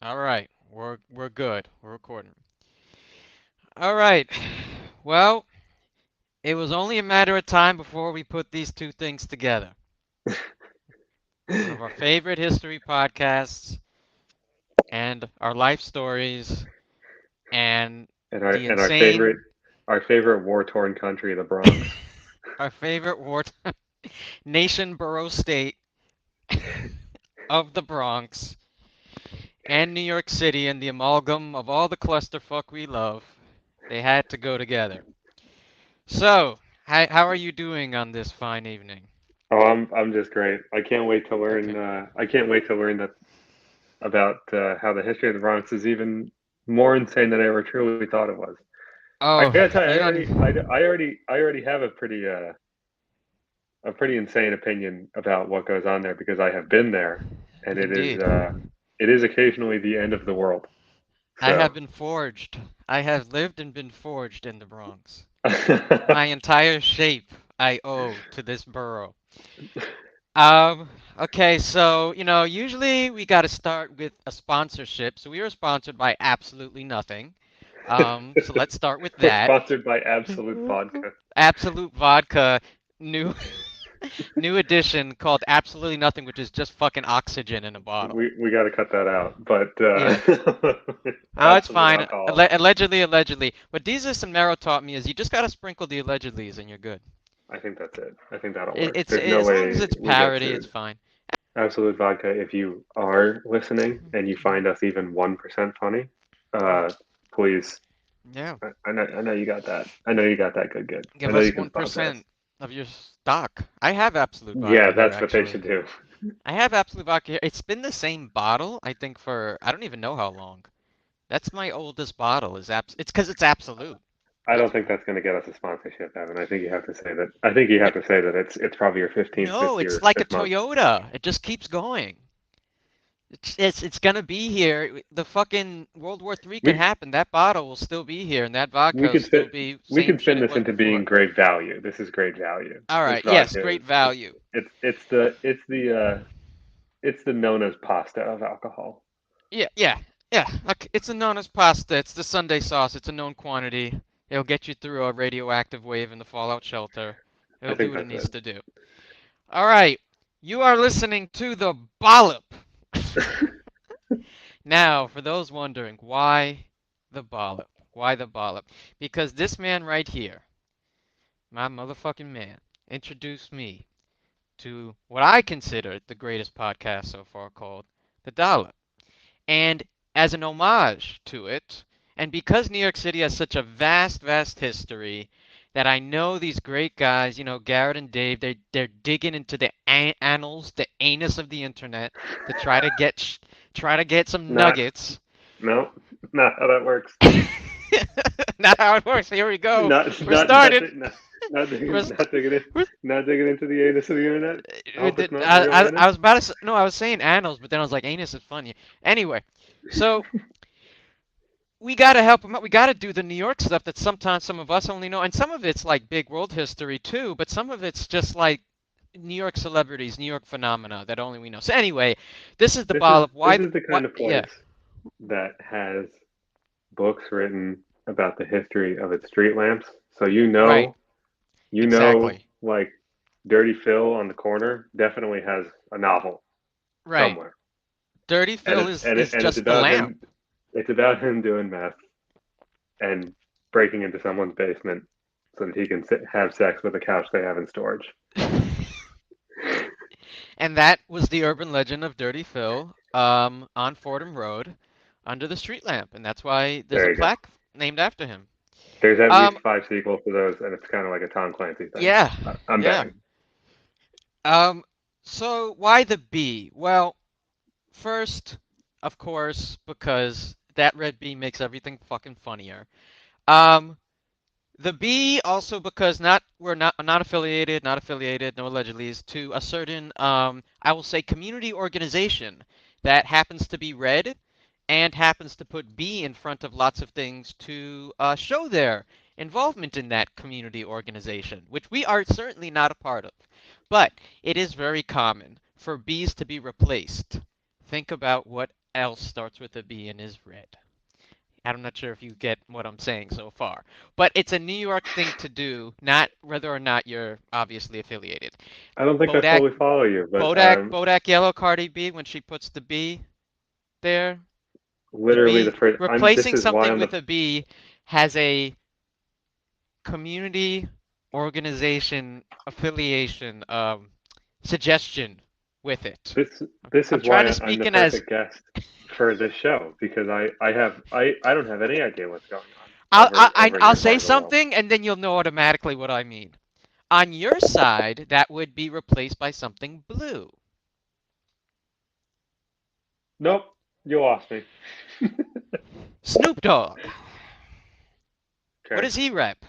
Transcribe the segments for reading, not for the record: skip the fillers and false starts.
All right, we're good. We're recording. All right. Well, it was only a matter of time before we put these two things together. One of our favorite history podcasts and our life stories and And our the and our favorite insane our favorite war-torn country, the Bronx. our favorite war nation borough state of the Bronx and New York City and the amalgam of all the clusterfuck we love. They had to go together. So, how are you doing on this fine evening? Oh, I'm just great. I can't wait to learn. Okay. I can't wait to learn that about how the history of the Bronx is even more insane than I ever truly thought it was. I Oh, gotta tell you, you don't. I already have a pretty insane opinion about what goes on there because I have been there, and Indeed. it is occasionally the end of the world. I So, have been forged. I have lived and been forged in the Bronx. My entire shape I owe to this borough. Um, okay, so, usually we got to start with a sponsorship. So we were sponsored by absolutely nothing. So let's start with we're that. sponsored by Absolute Vodka. Absolute Vodka, new new edition called Absolutely Nothing, which is just fucking oxygen in a bottle. We got to cut that out, but Yeah. Oh, it's absolute fine. alcohol. Allegedly. What Jesus and Mero taught me is you just gotta sprinkle the allegedlys and you're good. I think that's it. I think that'll It, work. it's There's no as long as way it's we get parody, it's sued. fine. Absolute Vodka, if you are listening and you find us even 1% funny, uh, please. Yeah, I know you got that. I know you got that good. I give know us you can one sponsor us. percent of your stock. I have Absolute Yeah, Vodka here, that's what they actually. should do. I have Absolute Vodka here. It's been the same bottle, I think, for I don't even know how long. That's my oldest bottle. It's because it's Absolute. I don't That's think why. that's going to get us a sponsorship, Evan. I think you have to say that. I think you No, have to say that it's probably your 15th this no, it's year, like a this month. Toyota. It just keeps going. It's gonna be here. The fucking World War III can We happen. That bottle will still be here, and that vodka we will could still fit be we same could shit spin it this was into being before. great value. This is great value. All This right. Yes, vodka great is value. it's the known as pasta of alcohol. Yeah. Okay, it's a known as pasta. It's the Sunday sauce. It's a known quantity. It'll get you through a radioactive wave in the fallout shelter. I It'll do think what it that's needs to do. All right. You are listening to the Bollop. it. Now, for those wondering, why the Bollop? Why the Bollop? Because this man right here, my motherfucking man, introduced me to what I consider the greatest podcast so far called The Dollar. And as an homage to it, and because New York City has such a vast history, that I know these great guys, Garrett and Dave, they're digging into the annals, the anus of the internet to try to get some Not nuggets. no, not how that works. Not how it works. Here we go. Not We're not not started. di- not We're, not digging in, we're not digging into the anus of the internet. We Alpha did- Smoke, real I anus. was about to no, I was saying annals, but then I was like anus is funny. Anyway, so we gotta help them out. We gotta do the New York stuff that sometimes some of us only know, and some of it's like big world history too, but some of it's just like New York celebrities, New York phenomena that only we know. So anyway, this is the ball of This why is the what kind of yeah, place that has books written about the history of its street lamps. So right, you know, exactly. like Dirty Phil on the corner definitely has a novel Right. somewhere, Dirty Phil is and it's just the about lamp. him. It's about him doing meth and breaking into someone's basement so that he can have sex with a couch they have in storage. And that was the urban legend of Dirty Phil on Fordham Road under the street lamp, and that's why there's a There you go. plaque named after him. There's at least Um, five sequels to those, and it's kind of like a Tom Clancy thing. yeah, I'm yeah. betting. Um, so why the B? Well, first, of course, because that red B makes everything fucking funnier. Um, the B also because we're not affiliated, no allegedly, is to a certain I will say community organization that happens to be red and happens to put B in front of lots of things to show their involvement in that community organization, which we are certainly not a part of. But it is very common for Bs to be replaced. Think about what else starts with a B and is red. I'm not sure if you get what I'm saying so far, but it's a New York thing to do, not whether or not you're obviously affiliated. I don't think I Bodak, fully follow you, but Bodak Yellow Cardi B when she puts the B there, the literally the B first. This replacing is why something I'm the. with a B has a community organization affiliation suggestion with it. This this I'm is trying to why I'm speak the in as perfect guest for this show because I don't have any idea what's going on over in I'll your say part of the world. something and then you'll know automatically what I mean. On your side, that would be replaced by something blue. Nope, you lost me. Snoop Dogg. What Okay, does he rep?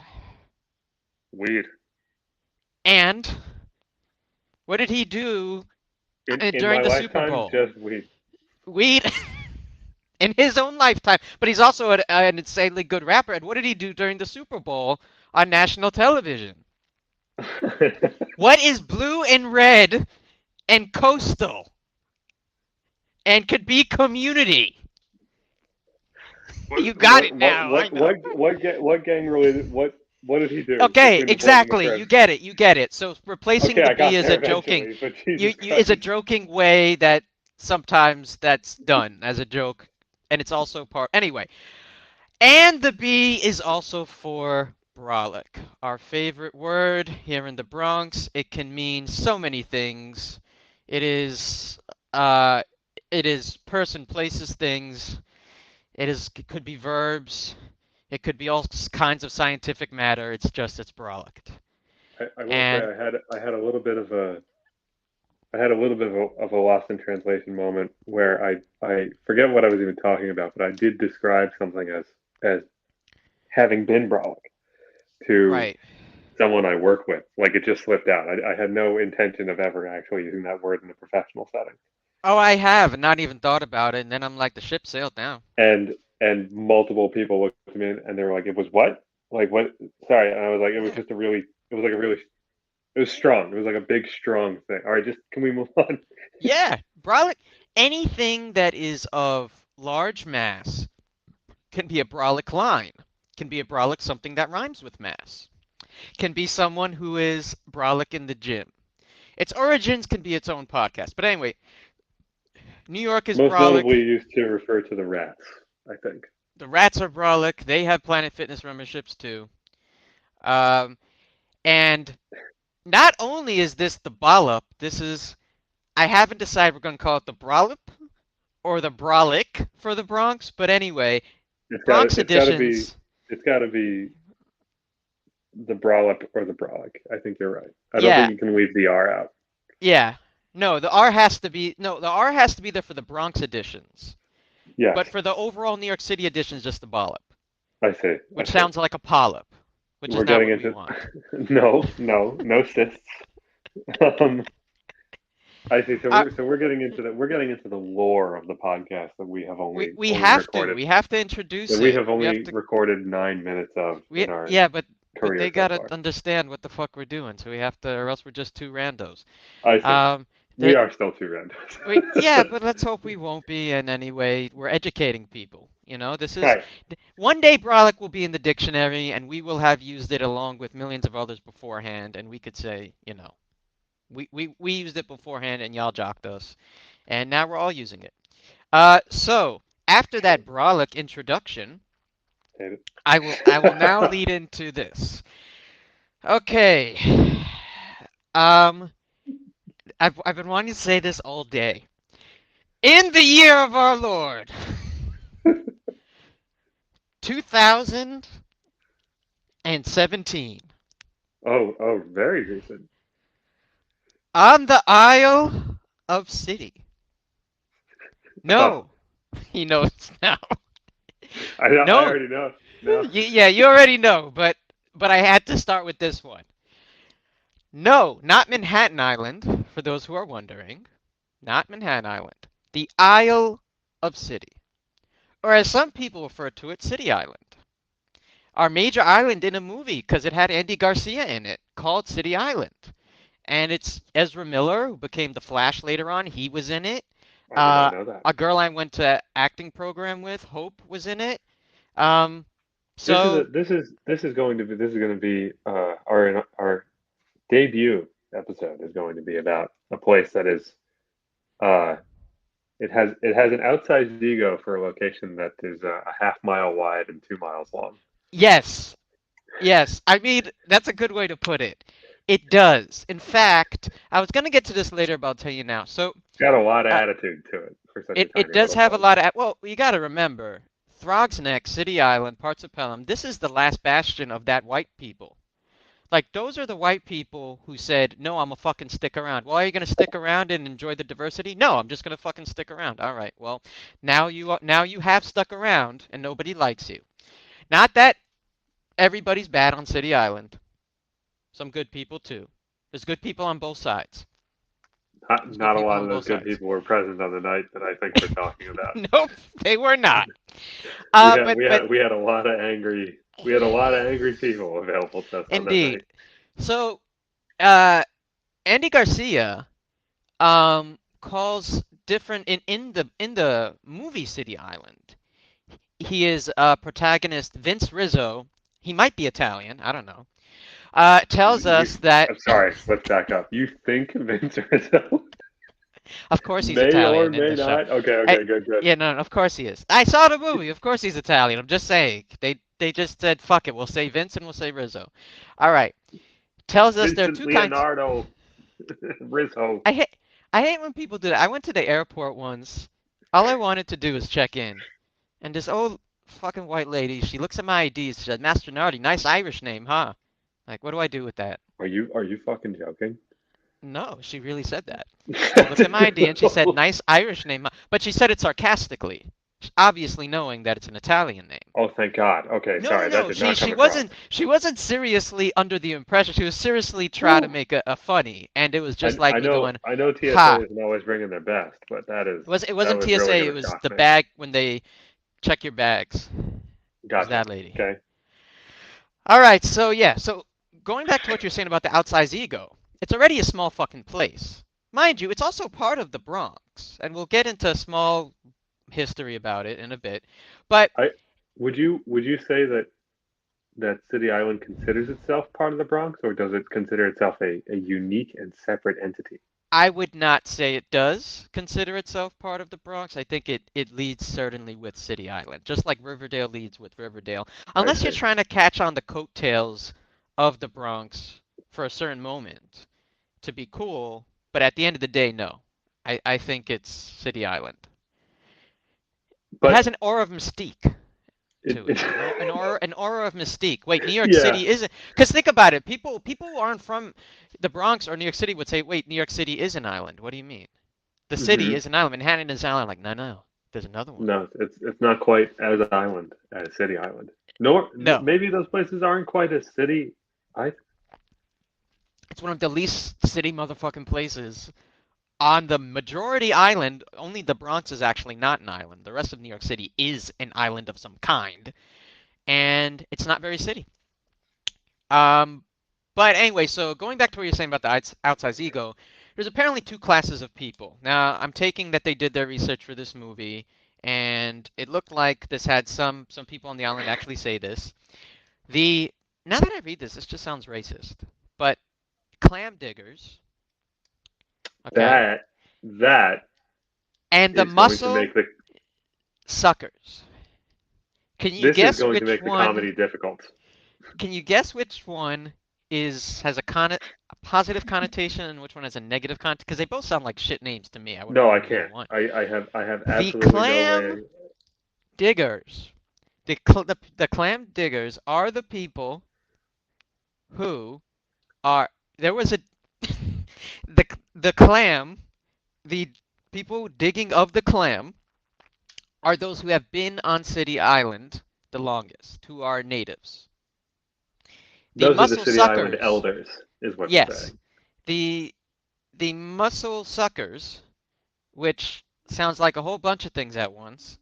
weed. And what did he do In during my the Super lifetime, Bowl? just weed. Weed in his own lifetime, but he's also an insanely good rapper. And what did he do during the Super Bowl on national television? What is blue and red and coastal and could be community? You got it now. I know. what gang related? What did he do Okay, between the boys and the exactly. cribs? You get it. You get it. So replacing Okay, the I B got is there a joking. eventually, but You, Jesus you is a Christ. joking way that sometimes that's done as a joke, and it's also part. Anyway, and the B is also for brolic, our favorite word here in the Bronx. It can mean so many things. It is, uh, it is person, places, things. It could be verbs. It could be all kinds of scientific matter. It's brolic. I will say And I had a little bit of a I had a little bit of a lost in translation moment where I forget what I was even talking about, but I did describe something as having been brolic to right. someone I work with. Like it just slipped out. I had no intention of ever actually using that word in a professional setting. Oh, I have not even thought about it, and then I'm like, the ship sailed now. And multiple people looked at me and they were like, "It was what? Like what? Sorry." And I was like, "It was just a really. It was like a really. It was strong. It was like a big strong thing. All right, just can we move on?" Yeah, brolic. Anything that is of large mass can be a brolic line. Can be a brolic something that rhymes with mass. Can be someone who is brolic in the gym. Its origins can be its own podcast. But anyway, New York is Most brolic. notably used to refer to the rats, I think. The rats are brolic. They have Planet Fitness memberships too. Um, and not only is this the Bollop, this is I haven't decided we're going to call it the Brolip or the Brolic for the Bronx, but anyway, Bronx It's got to be editions. it's got to be the Brolic or the Brolic. I think you're right. I don't think Yeah, you can leave the R out. yeah. No, the R has to be no, the R has to be there for the Bronx editions. Yes, But for the overall New York City edition, just the Bollop, I see. I which see. sounds like a polyp, which is We're not getting what we into want. no cysts. Um, I see. Uh, We're getting into the lore of the podcast that we have we only have to. recorded We have to introduce that we it. have We have only to. recorded 9 minutes of We in our yeah, but career they so gotta far. understand what the fuck we're doing. So we have to, or else we're just two randos. I see. Um, We the are still two yeah, randos. but let's hope we won't be in any way. We're educating people. You know, this is Right. one day Brolic will be in the dictionary, and we will have used it along with millions of others beforehand, and we could say, you know, we used it beforehand, and y'all jocked us, and now we're all using it. So after that Brolic introduction, I will now lead into this. Okay. Um, I've been wanting to say this all day. In the year of our Lord, 2017, Very recent. on the Isle of City. Oh, No, he knows now. I know. I No, already know. No. yeah, you already know, but I had to start with this one. No, not Manhattan Island, for those who are wondering. Not Manhattan Island. The Isle of City. Or as some people refer to it, City Island. Our major island in a movie, because it had Andy Garcia in it, called City Island. And it's Ezra Miller, who became the Flash later on. He was in it. I did not Uh, know that. a girl I went to acting program with, Hope, was in it. Um, so This is going to be our debut episode is going to be about a place that is uh it has an outsized ego for a location that is a half mile wide and 2 miles long. yes, yes. I mean, that's a good way to put it. It does. In fact, I was gonna get to this later, but I'll tell you now. So, It's got a lot of uh, attitude to it for such a it tiny does little have a place. lot of. Well, you got to remember, Throgs Neck, City Island, parts of Pelham. This is the last bastion of that white people. Like those are the white people who said, "No, I'm a fucking stick around." Well, are you gonna stick around and enjoy the diversity? No, I'm just gonna fucking stick around. All right. Well, now you have stuck around and nobody likes you. Not that everybody's bad on City Island. Some good people too. There's good people on both sides. There's good Not a people lot on of those both good sides. people were present on the night that I think we're talking about. Nope, they were not. We Uh, had but we but had we had a lot of angry we had a lot of angry people available to us on that night. indeed. So uh, Andy Garcia calls different in the movie City Island. He is protagonist Vince Rizzo. He might be Italian. I don't know. Tells You, us that, I'm sorry. Let's back up. You think Vince Rizzo of course, he's may or Italian in may the show. not? Okay, I, okay, good, good. yeah, no, of course he is. I saw the movie. Of course he's Italian. I'm just saying. They just said fuck it. We'll say Vince and we'll say Rizzo. All right. Tells us there are Vincent two kinds. Leonardo Rizzo. I hate I hate when people do that. I went to the airport once. All I wanted to do was check in, and this old fucking white lady, she looks at my ID. She said, "Mastronardi, nice Irish name, huh?" Like, what do I do with that? Are you fucking joking? No, she really said that. She looked at my ID and she said, "Nice Irish name," but she said it sarcastically, obviously knowing that it's an Italian name. Oh, thank God. Okay, No, sorry, that no, did she not come she across. wasn't seriously under the impression. She was seriously trying to Whew. make a funny, and it was just I like I me know going, I know TSA "Ha." isn't always bringing their best, but It that wasn't was really TSA. It gonna was shock the me. bag when they check your bags. It was Gotcha. that lady. Okay. All right, so yeah, so going back to what you're saying about the outsized ego, it's already a small fucking place. Mind you, it's also part of the Bronx, and we'll get into small history about it in a bit. But I would you say that City Island considers itself part of the Bronx, or does it consider itself a unique and separate entity? I would not say it does consider itself part of the Bronx. I think it leads certainly with City Island, just like Riverdale leads with Riverdale. I Unless you're see. trying to catch on the coattails of the Bronx for a certain moment to be cool, but at the end of the day, no. I think it's City Island. It But has an aura of mystique to it it. An aura of mystique. Wait, New York yeah. City isn't, because think about it. People who aren't from the Bronx or New York City would say, "Wait, New York City is an island." What do you mean? The city Hmm. is an island. Manhattan is an island. Like, no, no. There's another one. No, it's not quite as island as City Island. Nor No. maybe those places aren't quite as city. I It's one of the least city motherfucking places on the majority island. Only the Bronx is actually not an island. The rest of New York City is an island of some kind, and it's not very city. Um, but anyway, so going back to what you're saying about the outsized ego, there's apparently two classes of people. Now, I'm taking that they did their research for this movie, and it looked like this had some people on the island actually say this. The Now that I read this, this just sounds racist. But clam diggers, okay, that that and the is going to make mussel the suckers. Can you this is guess going to which make the one? comedy difficult. Can you guess which one has a positive connotation and which one has a negative connotation? Because they both sound like shit names to me. I wouldn't No, I know either can't. one. I have The absolutely no clam way. diggers, the clam diggers are the people who are. There was a the clam. The people digging of the clam are those who have been on City Island the longest, who are natives. The Those are the mussel City Island suckers, elders, is what you're yes, saying. the the mussel suckers, which sounds like a whole bunch of things at once,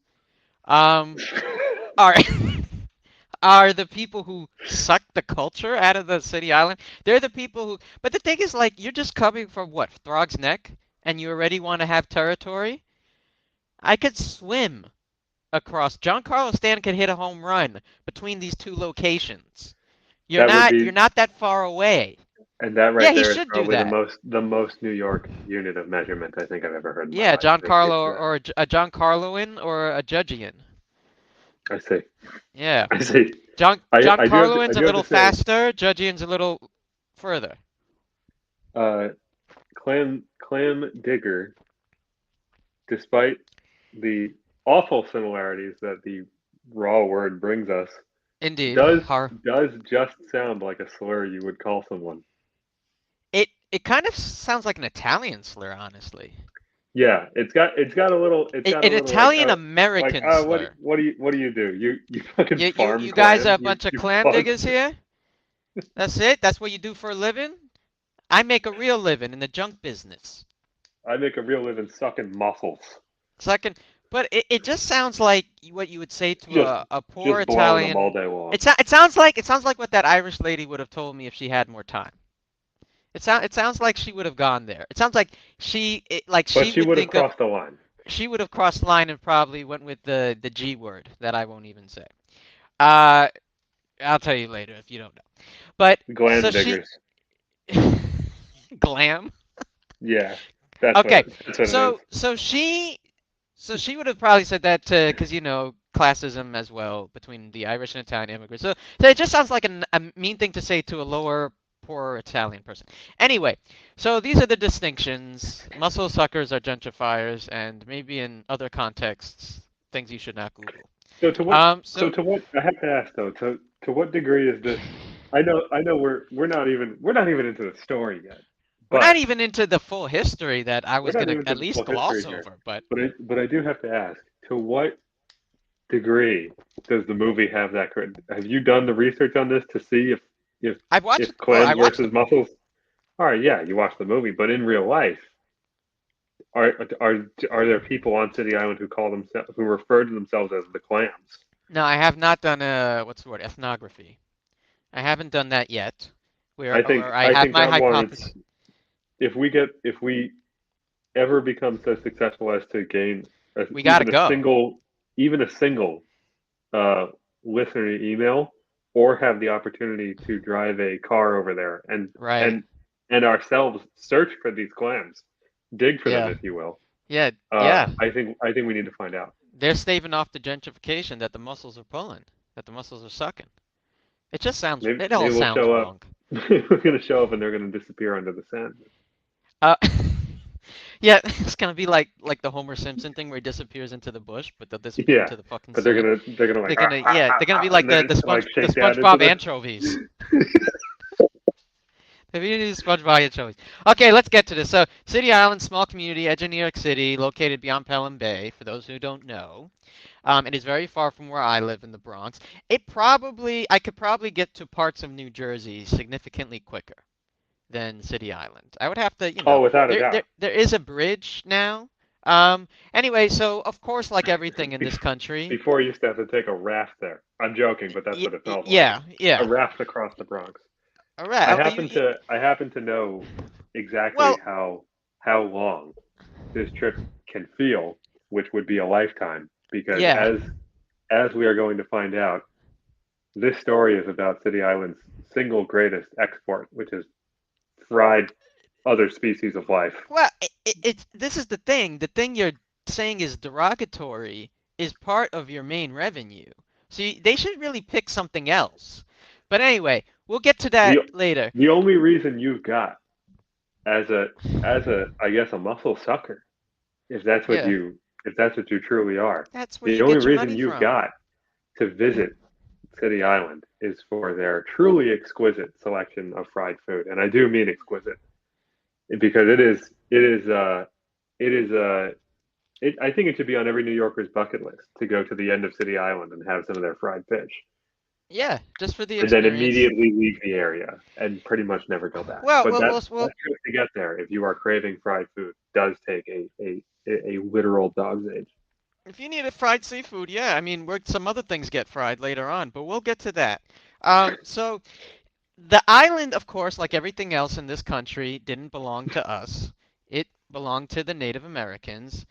um, are are the people who suck the culture out of the City Island. They're the people who. But the thing is, like, you're just coming from what, Throg's Neck, and you already want to have territory. I could swim across. Giancarlo Stanton could hit a home run between these two locations. You're That would not be, you're not that far away. and that Yeah, right he there is should do probably that. the most New York unit of measurement I think I've ever heard in my Yeah, life. Giancarlo It's or a Giancarloan or a Judgian. I see, Yeah. I see. Giancarloan's I a do have little to say, faster, Judgian's a little further. uh, clam digger, despite the awful similarities that the raw word brings us, Indeed. does does just sound like a slur you would call someone. It kind of sounds like an Italian slur, honestly. Yeah, it's got a An little Italian like American slur. what do you do? You fucking farm You guys are clams, a bunch of you clam bug. diggers here? That's it? That's what you do for a living? I make a real living in the junk business. I make a real living sucking mussels, Second, but it just sounds like what you would say to just a poor just blowing them all Italian. day long. It sounds like what that Irish lady would have told me if she had more time. It sounds like she would have gone there. It sounds like But she she would would have think of crossed the line. she would have crossed the line and probably went with the G word that I won't even say. Uh, I'll tell you later if you don't know. But so Glam she diggers. glam. Yeah, Okay, that's what it is. so she would have probably said that because classism as well between the Irish and Italian immigrants. So it just sounds like a mean thing to say to a lower, poor Italian person. Anyway, so these are the distinctions. Muscle suckers are gentrifiers, and maybe in other contexts, things you should not Google. So to what? So So to what? I have to ask though. To what degree is this? I know we're not even into the story yet, we're not but even into the full history that I we're was not gonna even into at the least full history gloss here. over, but But I do have to ask: to what degree does the movie have that? Have you done the research on this to see if I clams watched the versus movie. mussels? All right, yeah, you watched the movie, but in real life, are are there people on City Island who call themselves who refer to themselves as the clams? No, I have not done what's the word, ethnography. I haven't done that yet. Where I I have think my that warrants hypothesis. if we ever become so successful as to gain We gotta go. even a single uh, listener email or have the opportunity to drive a car over there Right. and ourselves search for these clams, dig for them Yeah. if you will. Yeah. Yeah. I think we need to find out. They're staving off the gentrification that the muscles are pulling, that the muscles are sucking. It all Maybe we'll sounds show up. wrong. We're gonna show up and they're gonna disappear under the sand. Uh, yeah, it's gonna be like the Homer Simpson thing where he disappears into the bush, but they'll disappear Yeah, into the fucking but sand. they're gonna like They're gonna be like and then like The shake down into SpongeBob the. anchovies. Community is SpongeBob anchovies. Okay, let's get to this. So, City Island, small community, edge of New York City, located beyond Pelham Bay. For those who don't know, it is very far from where I live in the Bronx. I could probably get to parts of New Jersey significantly quicker than City Island. I would have to, Oh, without a doubt. there is a bridge now. Anyway, so of course, like everything in this country, Before you used to have to take a raft there. I'm joking, but that's what it felt like. yeah, A yeah. raft across the Bronx. All right. I happen to know exactly Well, how long this trip can feel, which would be a lifetime, because yeah. as we are going to find out, this story is about City Island's single greatest export, which is fried other species of life. Well, this is the thing. The thing you're saying is derogatory is part of your main revenue. So they should really pick something else. But anyway, we'll get to that The later. the only reason you've got as a I guess a muscle sucker, if that's what Yeah, you truly are, that's where the you only get your reason money you've from. got to visit City Island is for their truly exquisite selection of fried food, and I do mean exquisite because it is I think it should be on every New Yorker's bucket list to go to the end of City Island and have some of their fried fish, Yeah, just for the and then experience. immediately leave the area and pretty much never go back. Well, But well, well, that well trip to get there, if you are craving fried food, does take a literal dog's age. if you need a fried seafood, yeah, I mean, some other things get fried later on, but we'll get to that. So the island, of course, like everything else in this country, didn't belong to us. It belonged to the Native Americans.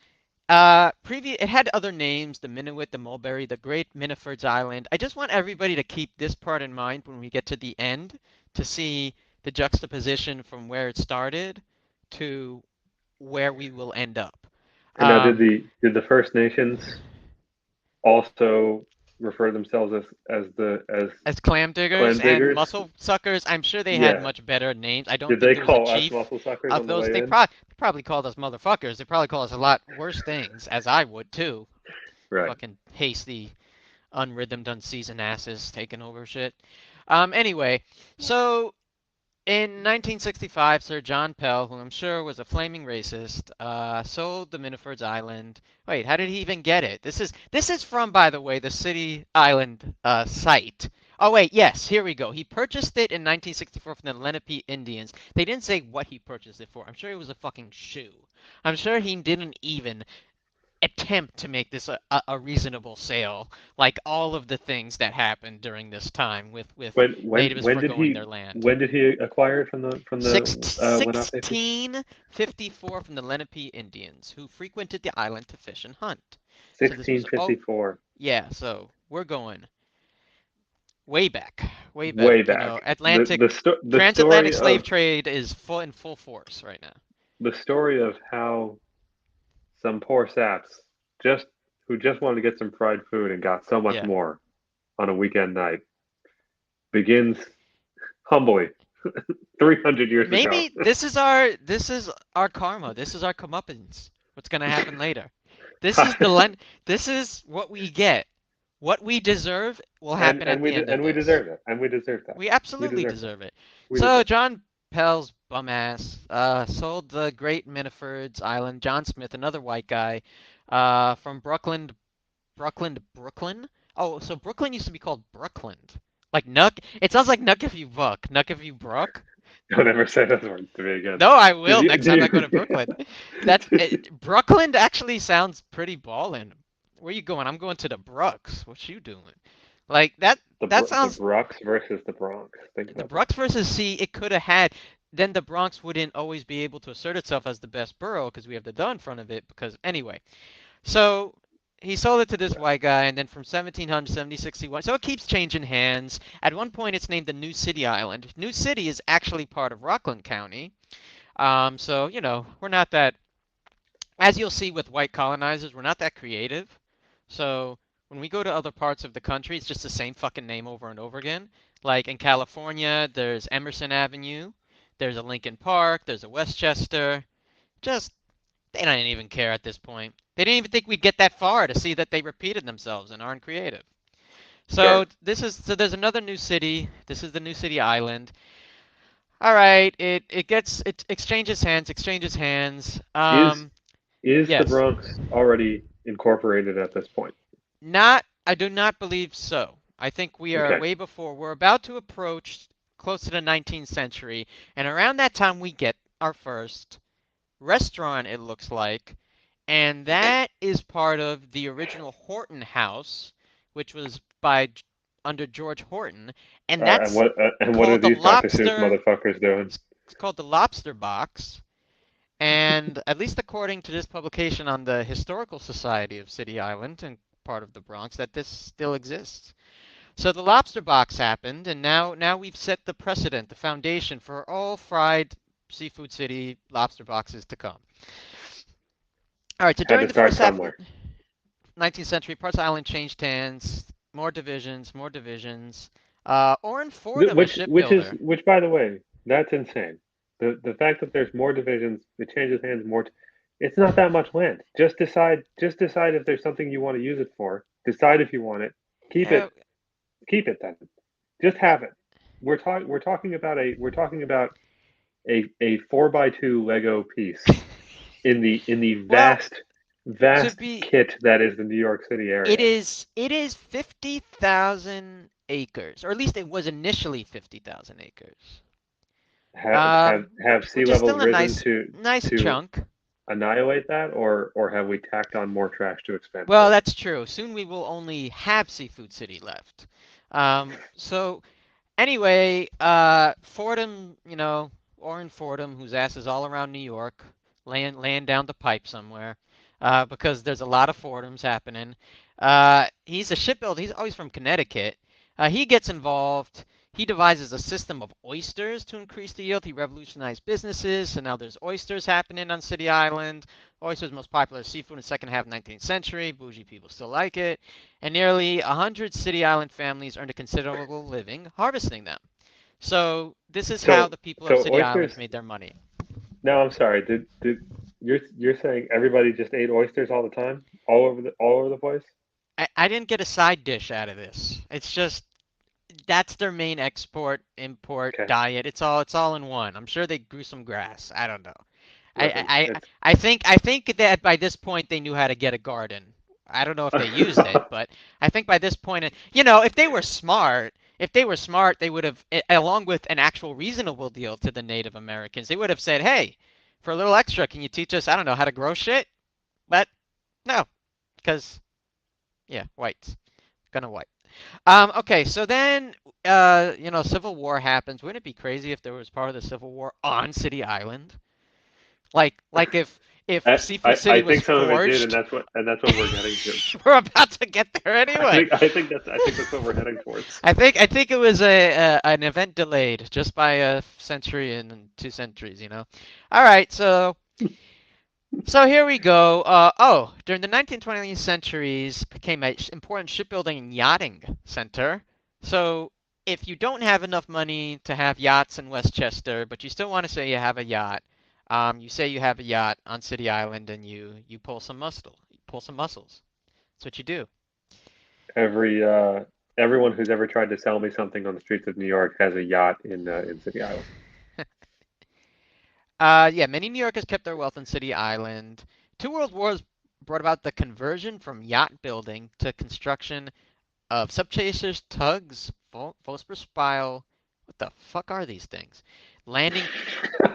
It had other names, the Minuit, the Mulberry, the Great Miniford's Island. I just want everybody to keep this part in mind when we get to the end to see the juxtaposition from where it started to where we will end up. And now, did Um, the First Nations also refer themselves as as clam diggers clam and diggers? muscle suckers, I'm sure they had Yeah. much better names. I don't Did think they there was a call us chief muscle suckers of on the those. way They in? probably called us motherfuckers. They probably call us a lot worse things, as I would too. Right. Fucking hasty, unrhythmed, unseasoned asses taking over shit. Anyway, so in 1965, Sir John Pell, who I'm sure was a flaming racist, sold the Miniford's Island. Wait, how did he even get it? This is from, by the way, the City Island site. Oh wait, yes, here we go. He purchased it in 1964 from the Lenape Indians. They didn't say what he purchased it for. I'm sure it was a fucking shoe. I'm sure he didn't even attempt to make this a reasonable sale, like all of the things that happened during this time with natives When did foregoing their land. he acquire it from the Lenape? 1654 from the Lenape Indians, who frequented the island to fish and hunt. So this was, oh, 1654. yeah, so we're going way back, way back. Way You back. know, Atlantic, The transatlantic story slave of trade is in full force right now. how some poor saps just who just wanted to get some fried food and got so much Yeah. more on a weekend night begins humbly 300 years ago. Maybe this is our karma. This is our comeuppance. What's gonna happen later? This is the this is what we get. What we deserve will happen at the end of we this. deserve it. And we deserve that. We We absolutely deserve that. deserve it. We So deserve John Pell's bum ass sold the Great Miniford's Island. John Smith, another white guy, from Brooklyn. Oh, so Brooklyn used to be called Brookland. Like Nuck. It sounds like Nuck if you buck. Nuck if you brook. it. Don't ever say those words to me again. No, I Did will you, next do time I go to you, Brooklyn. Brooklyn actually sounds pretty ballin'. Where you going? I'm going to the Brooks. What you doing? Like that. That the sounds Brooks versus the Bronx. Think the about that. Brooks versus C. It could have had. Then the Bronx wouldn't always be able to assert itself as the best borough because we have the "the" in front of it. Because anyway, so he sold it to this white guy, and then from 1700 to 1761, so it keeps changing hands. At one point, it's named the New City Island. New City is actually part of Rockland County. So you know, we're not that, as you'll see with white colonizers, we're not that creative. So when we go to other parts of the country, it's just the same fucking name over and over again. Like in California, there's Emerson Avenue, there's a Lincoln Park, there's a Westchester. Just they don't even care at this point. They didn't even think we'd get that far to see that they repeated themselves and aren't creative. So Sure. there's another new city. This is the new city island. All right, it exchanges hands. Is the Yes. Bronx already incorporated at this point? I do not believe so. I think we are Okay. way before. We're about to approach close to the 19th century, and around that time we get our first restaurant, it looks like, and that is part of the original Horton House, which was under George Horton, and that's And what are called the these Dr. Seuss Lobster. motherfuckers doing? It's called the Lobster Box, and at least according to this publication on the Historical Society of City Island and part of the Bronx, that this still exists. So the Lobster Box happened, and now we've set the precedent, the foundation for all fried Seafood City lobster boxes to come. All right, so Had during to the start first half of the somewhere. 19th century, parts of the island changed hands, more divisions, more divisions. Orrin Fordham, a shipbuilder. Which by the way, that's insane. The fact that there's more divisions, it changes hands more. It's not that much land. Just decide if there's something you want to use it for. Decide if you want it. Keep Uh, it. Keep it then. Just have it. We're talking about a 4x2 Lego piece in the well, to vast be, kit that is the New York City area. it is 50,000 acres, or at least it was initially 50,000 acres. Have sea Which is levels still a risen nice to chunk. annihilate that, or have we tacked on more trash to expand Well, further? that's true. Soon we will only have Seafood City left. So anyway, Fordham, Orrin Fordham, whose ass is all around New York, laying down the pipe somewhere. because there's a lot of Fordhams happening. He's a shipbuilder. He's always from Connecticut. He gets involved. He devises a system of oysters to increase the yield. He revolutionized businesses, so now there's oysters happening on City Island. Oysters, most popular seafood in the second half of the 19th century. Bougie people still like it. And nearly 100 City Island families earned a considerable living harvesting them. So this is how So the people of so City oysters. Island made their money. No, I'm sorry. Did you're saying everybody just ate oysters all the time, all over the place? I didn't get a side dish out of this. It's just that's their main export import Okay. diet. It's all in one. I'm sure they grew some grass. I don't know. I Listen, I I it's I think that by this point they knew how to get a garden. I don't know if they used it, but I think by this point, if they were smart, they would have, along with an actual reasonable deal to the Native Americans, they would have said, "Hey, for a little extra, can you teach us, I don't know, how to grow shit?" But no, because yeah, whites gonna white. Okay, so then, Civil War happens. Wouldn't it be crazy if there was part of the Civil War on City Island? Like if Seafood I City was think some of it did, forged. and that's what we're getting to. We're about to get there anyway. I think that's what we're heading towards. I think it was a an event delayed just by a century and 2 centuries. All right, so here we go. During the 19th, 20th centuries, became an important shipbuilding and yachting center. So if you don't have enough money to have yachts in Westchester, but you still want to say you have a yacht, you say you have a yacht on City Island, and you pull some muscle, you pull some muscles. That's what you do. Every everyone who's ever tried to sell me something on the streets of New York has a yacht in City Island. Yeah, many New Yorkers kept their wealth on City Island. Two world wars brought about the conversion from yacht building to construction of subchasers, tugs, Phosphor spile. What the fuck are these things? Landing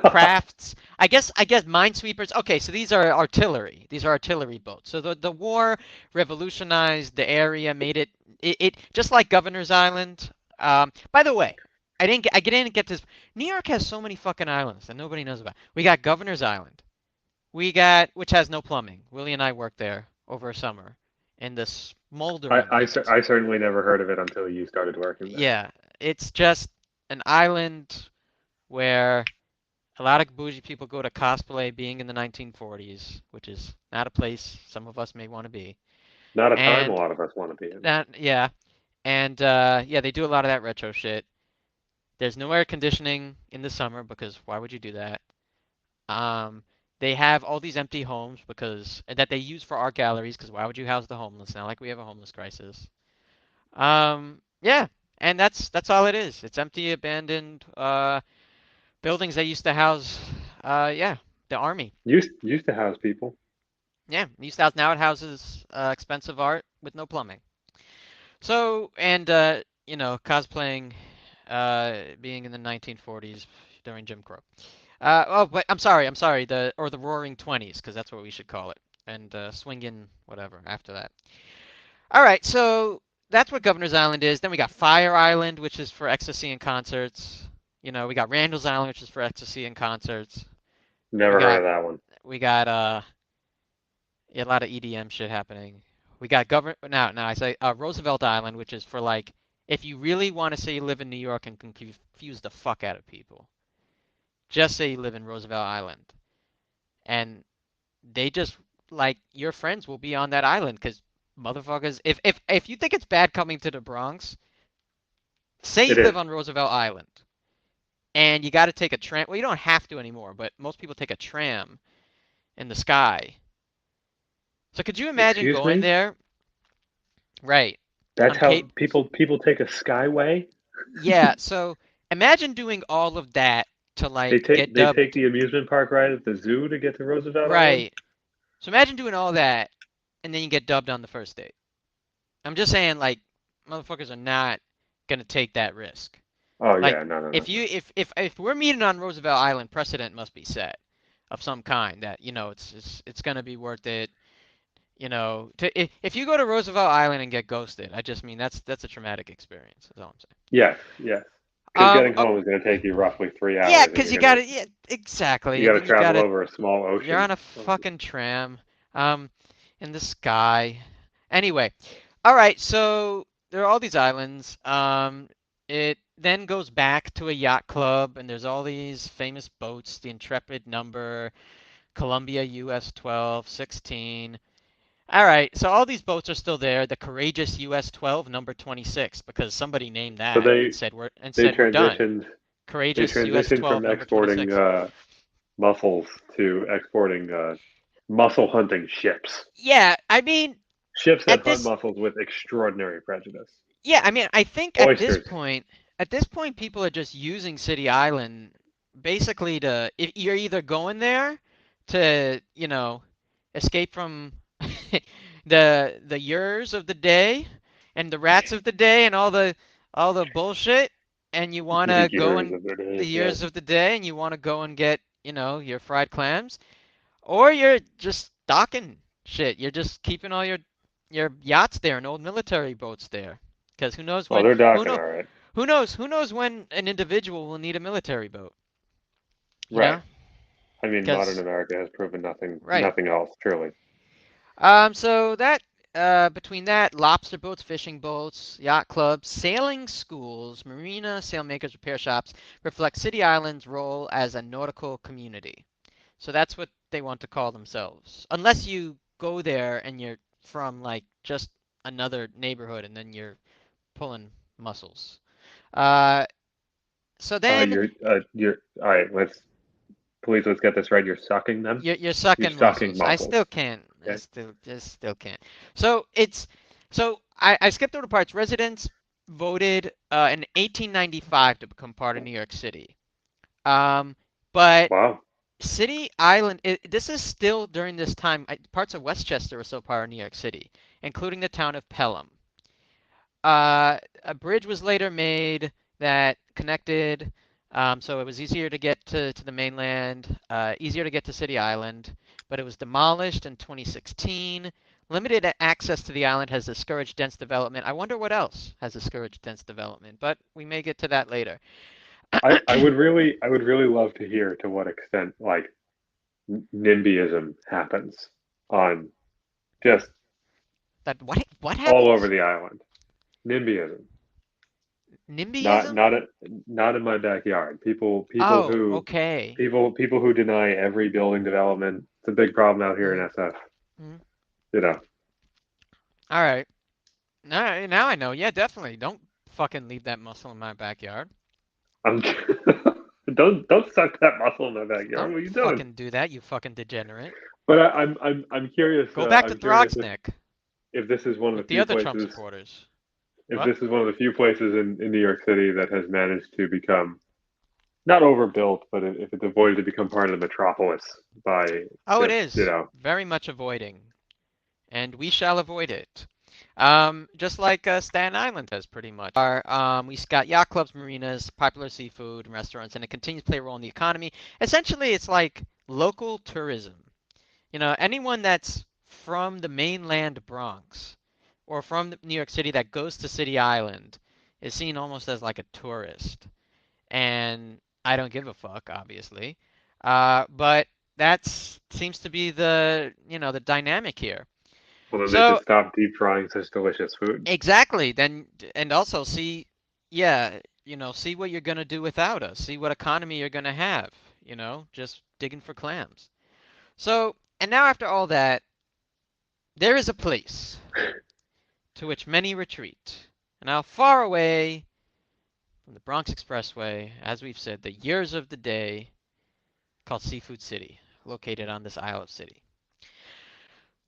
crafts. I guess minesweepers. Okay, so these are artillery. These are artillery boats. So the war revolutionized the area, made it just like Governor's Island. By the way, I didn't get this. New York has so many fucking islands that nobody knows about. We got Governor's Island. We got, which has no plumbing. Willie and I worked there over a summer in the smoldering heat. I certainly never heard of it until you started working there. Yeah, it's just an island where a lot of bougie people go to cosplay being in the 1940s, which is not a place some of us may want to be. Not a time a And lot of us want to be in. yeah, and yeah, they do a lot of that retro shit. There's no air conditioning in the summer because why would you do that? Um, they have all these empty homes because that they use for art galleries because why would you house the homeless? Not like we have a homeless crisis. Yeah, and that's all it is. It's empty, abandoned buildings that used to house, yeah, the army. Used to house people. Yeah, used to house. Now it houses expensive art with no plumbing. So and cosplaying, being in the 1940s during Jim Crow. But I'm sorry, the Roaring Twenties, because that's what we should call it, and swinging whatever after that. All right, so that's what Governor's Island is. Then we got Fire Island, which is for ecstasy and concerts. We got Randall's Island, which is for ecstasy and concerts. We Never heard got of that one. we got yeah, a lot of EDM shit happening. We got now I say Roosevelt Island, which is for like if you really want to say you live in New York and confuse the fuck out of people, just say you live in Roosevelt Island, and they just like your friends will be on that island because motherfuckers. If you think it's bad coming to the Bronx, say It you is. live on Roosevelt Island and you got to take a tram. Well, you don't have to anymore, but most people take a tram in the sky. So could you imagine Excuse going me? there? Right. That's how Unpaid. people take a skyway? Yeah, so imagine doing all of that to like get They take dubbed. the amusement park ride at the zoo to get to Roosevelt Island? Right. So imagine doing all that and then you get dubbed on the first date. I'm just saying like motherfuckers are not gonna take that risk. Oh Like yeah, no. if we're meeting on Roosevelt Island, precedent must be set of some kind that it's gonna be worth it. If you go to Roosevelt Island and get ghosted, I just mean that's a traumatic experience. That's all I'm saying. Yes, yes. Because getting Oh, home is going to take you roughly 3 yeah, hours, and because you got to, yeah, exactly, you and got to then you travel got to over a small you're ocean. on a fucking tram. in the sky. Anyway, all right. So there are all these islands. It then goes back to a yacht club, and there's all these famous boats: the Intrepid Number, Columbia US 12, 16. All right. So all these boats are still there. The Courageous US 12, number 26, because somebody named So that and they they said we're done. transitioned they Courageous US transitioned 12, from number exporting 26. mussels to exporting mussel hunting ships. Yeah, I mean, Ships that at hunt this mussels with extraordinary prejudice. Yeah, I mean, I think Oysters. at this point, people are just using City Island basically to, if you're either going there to, escape from the yurs of the day and the rats of the day and all the bullshit, and you want The to go gears and of their the days, yes. years of the day, and you want to go and get, your fried clams, or you're just docking shit. You're just keeping all your yachts there and old military boats there. Because who knows Oh, when they're who docking know all right. who knows when an individual will need a military boat, you Right. know? I mean, modern Because America has proven right. nothing else, truly. So that between that, lobster boats, fishing boats, yacht clubs, sailing schools, marina, sailmakers, repair shops reflect City Island's role as a nautical community. So that's what they want to call themselves. Unless you go there and you're from like just another neighborhood and then you're pulling muscles. Uh, so then You're all right. Let's get this right. You're sucking them. you're You're sucking sucking muscles. I mussels. still can't. I Okay. still just still can't. So it's I skipped over the parts. Residents voted in 1895 to become part of New York City. Um, but Wow. City Island, this is still during this time. Parts of Westchester are still part of New York City, including the town of Pelham. A bridge was later made that connected, so it was easier to get to the mainland, easier to get to City Island, but it was demolished in 2016. Limited access to the island has discouraged dense development. I wonder what else has discouraged dense development, but we may get to that later. I would really love to hear to what extent like NIMBYism happens on just That what all over happens? the island. NIMBYism. Not NIMBYism? not at, not in my backyard. Oh, okay. People who deny every building development. It's a big problem out here in Mm, SF. mm. You know, All right. Now I know. Yeah, definitely. Don't fucking leave that muscle in my backyard. I'm don't suck that muscle in my backyard. Don't What are you doing? fucking do that, you fucking degenerate. But I'm curious. Go back to I'm curious Throgsnick if this is one of the with the few other Trump places. supporters. If What? this is one of the few places in New York City that has managed to become not overbuilt, but if it's avoided to become part of the metropolis by Oh, it just is. Very much avoiding. And we shall avoid it. Just like Staten Island has pretty much. We got yacht clubs, marinas, popular seafood, and restaurants, and it continues to play a role in the economy. Essentially, it's like local tourism. Anyone that's from the mainland Bronx or from New York City that goes to City Island is seen almost as like a tourist. And I don't give a fuck, obviously. But that seems to be the dynamic here. well, then they So should stop deep frying such delicious food. exactly, then and also yeah, see what you're gonna do without us. See what economy you're gonna have. Just digging for clams. So, and now after all that, there is a place to which many retreat. Now, far away from the Bronx Expressway, as we've said, the years of the day, called Seafood City, located on this Isle of City.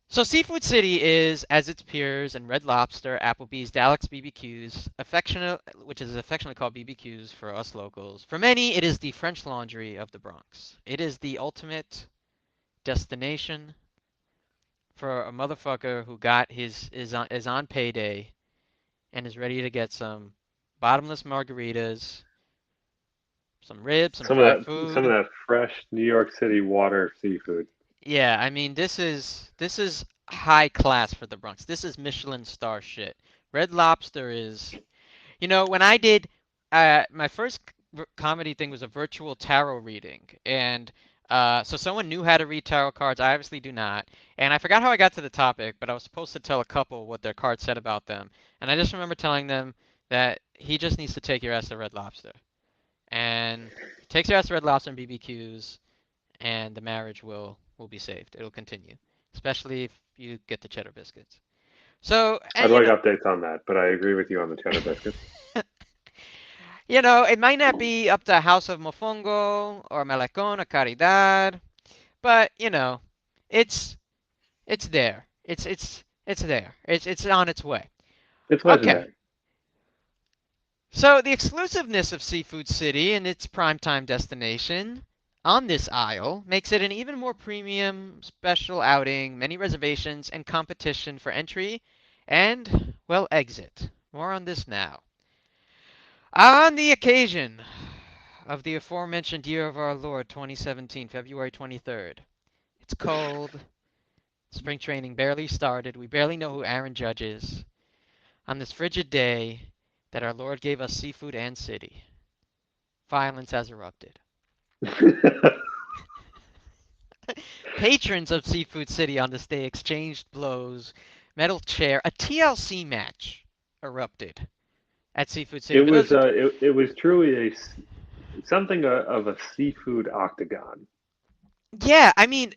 So Seafood City is, as its peers, and Red Lobster, Applebee's, Dalek's BBQs, which is affectionately called BBQs for us locals. For many, it is the French Laundry of the Bronx. It is the ultimate destination for a motherfucker who got his is on payday and is ready to get some bottomless margaritas, some ribs, some fried Some of food. that fresh New York City water seafood. Yeah, I mean this is high class for the Bronx. This is Michelin star shit. Red Lobster is, when I did my first comedy thing was a virtual tarot reading, and So someone knew how to read tarot cards. I obviously do not. And I forgot how I got to the topic, but I was supposed to tell a couple what their card said about them. And I just remember telling them that he just needs to take your ass to Red Lobster. And he takes your ass to Red Lobster and BBQs, and the marriage will be saved. It'll continue, especially if you get the cheddar biscuits. So, I'd and like updates on that, but I agree with you on the cheddar biscuits. it might not be up to House of Mofongo or Malecon or Caridad, but it's it's there. It's there. It's on its way. It's Okay. legendary. So the exclusiveness of Seafood City and its primetime destination on this aisle makes it an even more premium special outing, many reservations, and competition for entry and, well, exit. More on this now. On the occasion of the aforementioned year of our Lord 2017, February 23rd, it's cold. Spring training barely started. We barely know who Aaron Judge is. On this frigid day that our Lord gave us seafood and city, violence has erupted. Patrons of Seafood City on this day exchanged blows. Metal chair, a TLC match erupted at Seafood City. It For was those, it was truly something of a seafood octagon. yeah, I mean,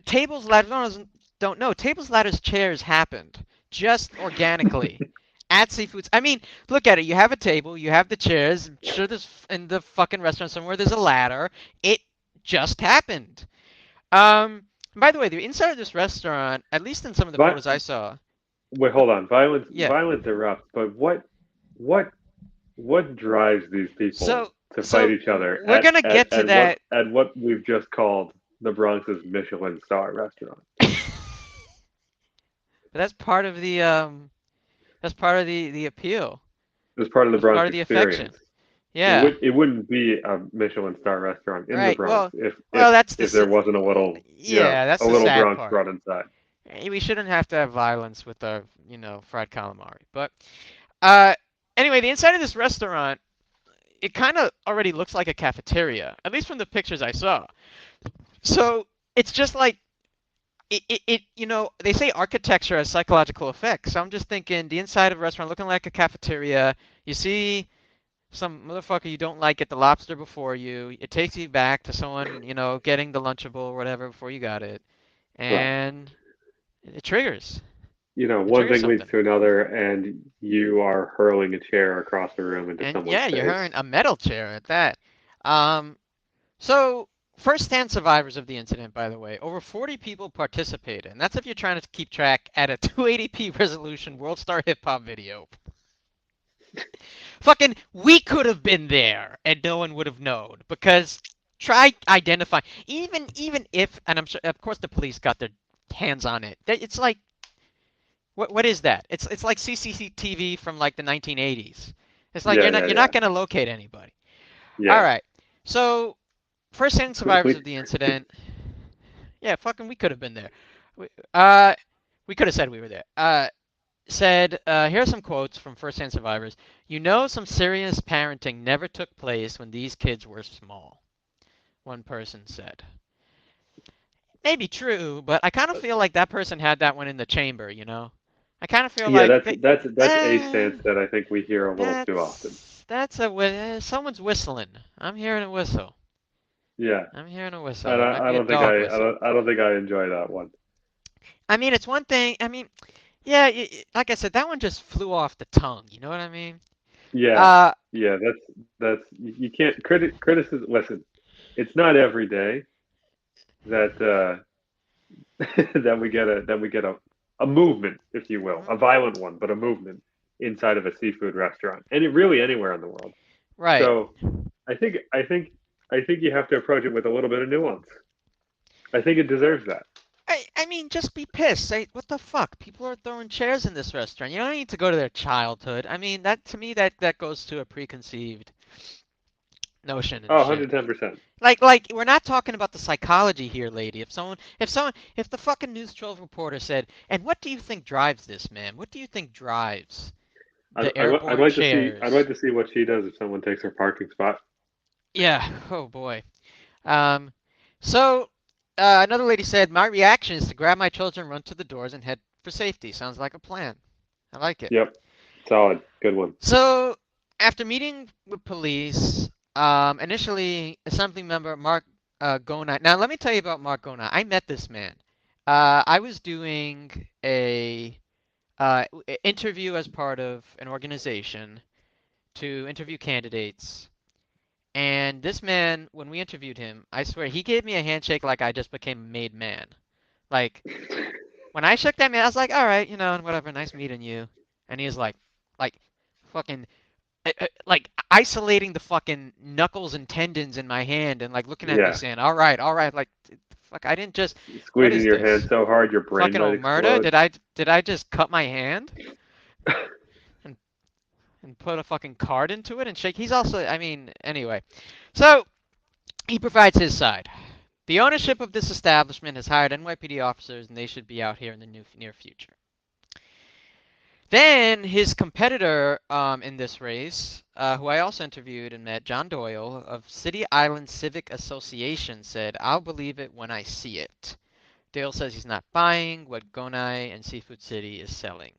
tables, ladders, don't know. Tables, ladders, chairs happened just organically at Seafoods. I mean, look at it. You have a table, you have the chairs. I'm sure there's in the fucking restaurant somewhere there's a ladder. It just happened. By the way, the inside of this restaurant, at least in some of the But photos I saw, wait, hold on. yeah. Violence erupts. But what what drives these people So, to fight so each other we're gonna get to that. at what we've just called the Bronx's Michelin star restaurant? That's part of the appeal. It's part of the That's part Bronx of the affection. experience. Yeah. It wouldn't be a Michelin star restaurant in the Right. Bronx Well, that's if there wasn't yeah, that's a the little sad Bronx part. brought inside. We shouldn't have to have violence with our, fried calamari. But uh, anyway, the inside of this restaurant, it kind of already looks like a cafeteria, at least from the pictures I saw. So it's just like they say architecture has psychological effects. So I'm just thinking the inside of a restaurant looking like a cafeteria. You see some motherfucker you don't like get the lobster before you. It takes you back to someone, getting the Lunchable or whatever before you got it. Right. And it triggers. It One triggers thing leads something. to another, and you are hurling a chair across the room into And someone's yeah, you're face. hearing a metal chair at that. Um, so first-hand survivors of the incident, by the way, over 40 people participated, and that's if you're trying to keep track at a 280p resolution World Star Hip Hop video. Fucking, we could have been there and no one would have known because try identifying even if, and I'm sure of course the police got their hands on it. It's like what is that? It's like CCTV from like the 1980s. It's like Yeah, you're not gonna locate anybody. All yeah. right. So first-hand survivors We, of the incident. Yeah, fucking, we could have been there. We, uh, we could have said we were there. Said, here are some quotes from first-hand survivors. Some serious parenting never took place when these kids were small, one person said. Maybe true, but I kind of feel like that person had that one in the chamber. I kind of feel yeah, like that's a stance that I think we hear a little too often. someone's whistling. I'm hearing a whistle. Yeah, I'm hearing a whistle. It might I be a don't think dog whistle. I don't think I enjoy that one. I mean, it's one thing. I mean, yeah, like I said, that one just flew off the tongue. You know what I mean? Yeah, Uh, yeah, that's you can't criticism. Listen, it's not every day that that we get a movement, if you will, mhm, a violent one, but a movement inside of a seafood restaurant, and it really anywhere in the world. right. So I think you have to approach it with a little bit of nuance. I think it deserves that. I mean, just be pissed. Say, what the fuck? People are throwing chairs in this restaurant. You don't need to go to their childhood. I mean, that to me that goes to a preconceived notion and Oh, shit. 110%. Like we're not talking about the psychology here, lady. If the fucking News 12 reporter said, "And what do you think drives this, man? What do you think drives the I'd airborne like to see chairs?" what she does if someone takes her parking spot. Yeah. Oh boy. Um, So another lady said, "My reaction is to grab my children, run to the doors, and head for safety. Sounds like a plan. I like it." Yep. Solid. Good one. So after meeting with police, initially Assembly member Mark Gona. Now let me tell you about Mark Gona. I met this man. I was doing a interview as part of an organization to interview candidates. And this man, when we interviewed him, I swear he gave me a handshake like I just became a made man. Like when I shook that man, I was like, "All right, whatever, nice meeting you." And he was like, fucking, like isolating the fucking knuckles and tendons in my hand and like looking at me Yeah. saying, all right." Like, fuck, I didn't just. What Squeezing is your hand this? so hard your brain Fucking might Omerta? explode. Did I just cut my hand and put a fucking card into it and shake? He's also, I mean, anyway. So he provides his side. The ownership of this establishment has hired NYPD officers, and they should be out here in the near future. Then his competitor in this race, who I also interviewed and met, John Doyle of City Island Civic Association, said, "I'll believe it when I see it." Doyle says he's not buying what Gonai and Seafood City is selling.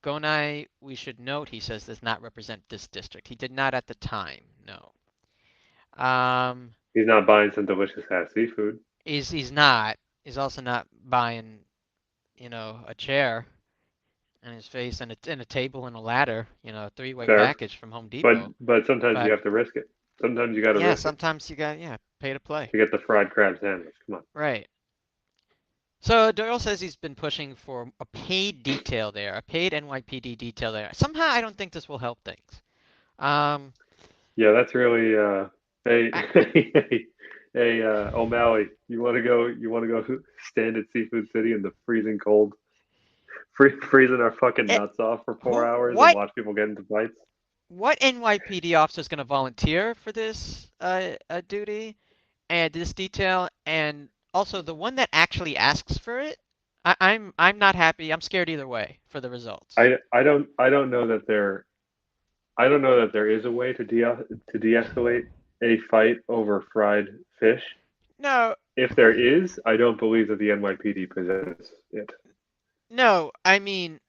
Gonai, we should note, he says, does not represent this district. He did not at the time, no. Um, He's not buying some delicious ass seafood. he's not. He's also not buying, a chair and his face and a table and a ladder, a three-way Fair. package from Home But Depot. but sometimes you But have to risk it. Sometimes you got to yeah, risk it sometimes you got yeah, pay to play. to get the fried crab sandwich. Come on. Right. So Doyle says he's been pushing for a paid detail there, a paid NYPD detail there. Somehow I don't think this will help things. Um, Yeah, that's really hey I, hey O'Malley, you want to go? You want to go stand at Seafood City in the freezing cold, freezing our fucking it, nuts off for four who, hours and what, watch people get into fights? what NYPD officer is going to volunteer for this duty and this detail, and also the one that actually asks for it? I'm not happy. I'm scared either way for the results. I don't know that there I don't know that there is a way to de-escalate a fight over fried fish. No, If there is, I don't believe that the NYPD possesses it. no. I mean,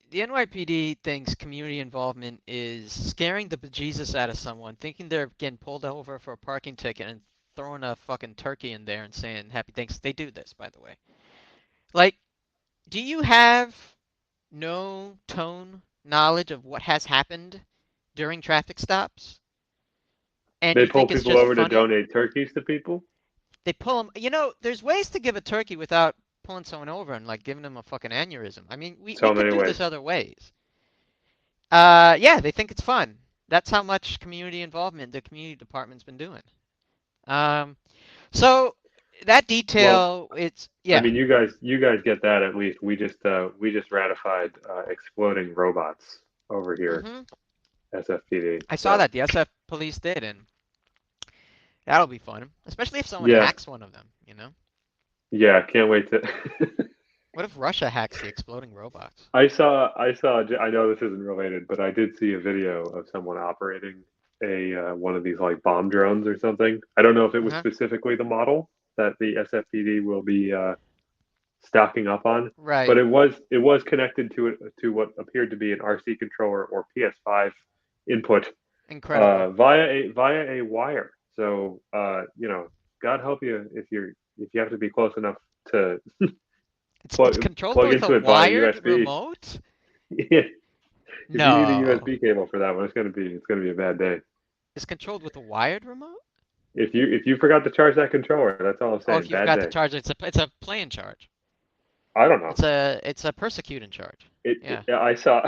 the NYPD thinks community involvement is scaring the bejesus out of someone, thinking they're getting pulled over for a parking ticket and throwing a fucking turkey in there and saying happy thanks. They do this, by the way. Like, do you have no tone knowledge of what has happened during traffic stops? And They you pull think it's people just over to funny? donate turkeys to people. They pull them. There's ways to give a turkey without pulling someone over and like giving them a fucking aneurysm. I mean, we So could many do ways. this other ways. Yeah, they think it's fun. That's how much community involvement the community department's been doing. Um, so that Well, detail, it's I yeah. mean, you guys get that at least. We just ratified exploding robots over here, hmm SFPD. I saw So that the SF police did, and that'll be fun, especially if someone yeah, hacks one of them. yeah, can't wait to. What if Russia hacks the exploding robots? I know this isn't related, but I did see a video of someone operating a one of these like bomb drones or something. I don't know if it was Uh-huh. specifically the model that the SFPD will be stocking up on, but Right. it was connected to what appeared to be an RC controller or PS5 input Incredible. via a wire. So God help you if you have to be close enough to It's plug controlled plug with a into it via wired USB. remote? If you need a No. USB cable for that one, it's gonna be a bad day. It's controlled with a wired remote? If you forgot to charge that controller, that's all I'm Oh, saying. if you Bad forgot to day. charge it, it's a playing charge. I don't know. It's a persecuting charge. Yeah. I saw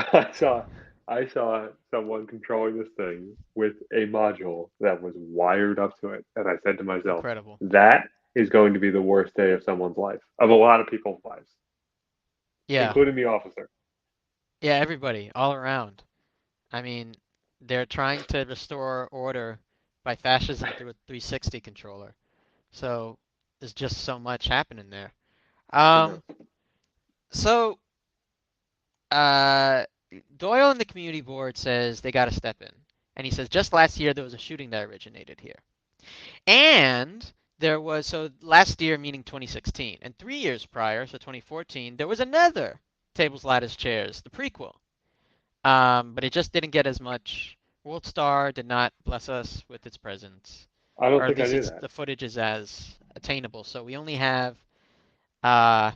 I saw someone controlling this thing with a module that was wired up to it, and I said to myself, Incredible. that is going to be the worst day of someone's life, of a lot of people's lives, Yeah. including the officer. Yeah, everybody, all around. I mean, they're trying to restore order by fascism through a 360 controller. So there's just so much happening there. I know. Um, so uh, Doyle and the community board says they got to step in. And he says just last year there was a shooting that originated here. And there was, so last year, meaning 2016, and 3 years prior, so 2014, there was another Tables, Ladders, Chairs, the prequel. But it just didn't get as much. World Star did not bless us with its presence, I don't or at think I least knew it's that. the footage is as attainable. So we only have uh,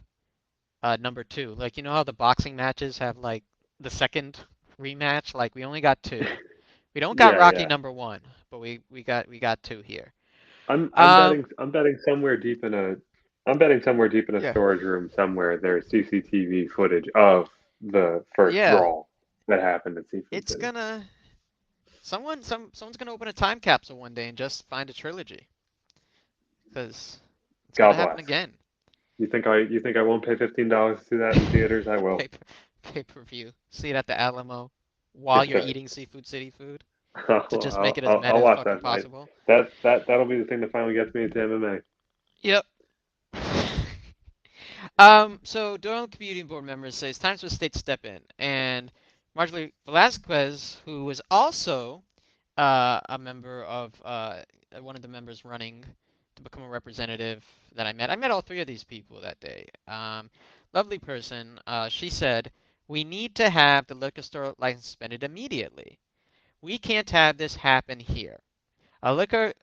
number two. Like, you know how the boxing matches have like the second rematch? Like we only got two. We don't got Yeah, Rocky yeah. number one, but we got two here. I'm Um, betting I'm betting somewhere deep in a yeah, storage room somewhere there's CCTV footage of the first yeah. brawl that happened at Seafood It's City. gonna someone's gonna open a time capsule one day and just find a trilogy because it's gonna God happen bless. again. You think I won't pay $15 to see that in theaters? I will. Pay per view. See it at the Alamo while you're eating Seafood City food to just make it as meta I'll as watch fucking that night. possible. That'll be the thing that finally gets me into MMA. Yep. So Durham Community Board members say it's time for the state to step in, and Marjorie Velasquez, who was also a member of one of the members running to become a representative that I met all three of these people that day. Lovely person. She said, "We need to have the liquor store license suspended immediately. We can't have this happen here. A liquor,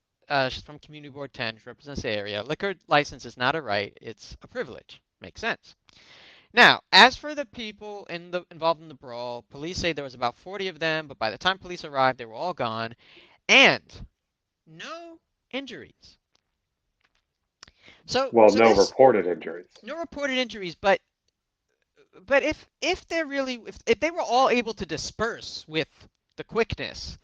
she's from Community Board 10, she represents the area. Liquor license is not a right, it's a privilege. Makes sense. Now, as for the people involved in the brawl, police say there was about 40 of them, but by the time police arrived, they were all gone, and no injuries. So, Well, so no this reported injuries. no reported injuries, but if they're really if they were all able to disperse with the quickness,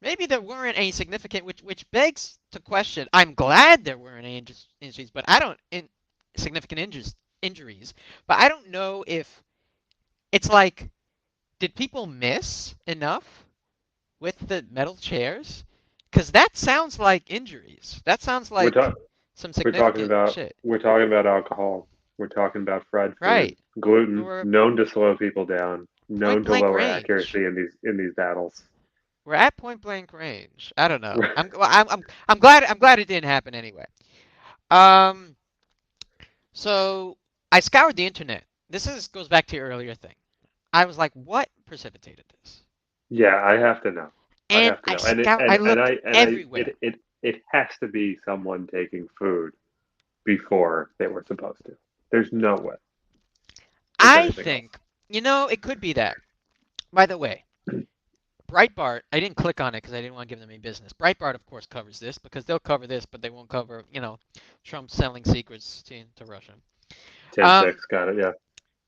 maybe there weren't any significant, which begs to question. I'm glad there weren't any injuries, but I don't significant injuries. But I don't know if it's like, did people miss enough with the metal chairs? Because that sounds like injuries. That sounds We're like ta- some we're talking significant about shit. we're talking about alcohol. We're talking about fried food, Right. gluten, We're known to slow people down, point known to blank lower range. accuracy in these battles. We're at point blank range. I don't know. I'm glad it didn't happen anyway. Um, So I scoured the internet. This is goes back to your earlier thing. I was like, what precipitated this? Yeah, I have to know. I And have to know. And it I looked and I everywhere. it has to be someone taking food before they were supposed to. There's no way it's I anything else. think, it could be that. By the way, Breitbart, I didn't click on it because I didn't want to give them any business. Breitbart, of course, covers this because they'll cover this, but they won't cover, Trump selling secrets to Russia. 10-6, Um, got it. Yeah.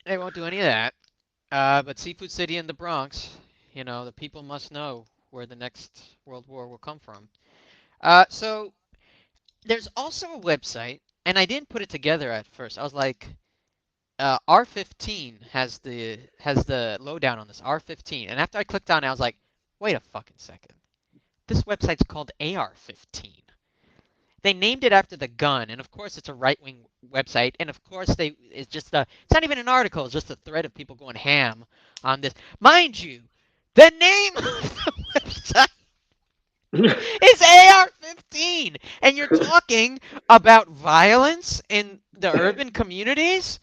they won't do any of that. But Seafood City in the Bronx, the people must know where the next World War will come from. So there's also a website, and I didn't put it together at first. I was like, R15 has the lowdown on this R15, and after I clicked on it, I was like, wait a fucking second. This website's called AR-15. They named it after the gun, and of course it's a right-wing website, and of course it's not even an article, it's just a thread of people going ham on this. Mind you, the name of the website is AR-15, and you're talking about violence in the urban communities.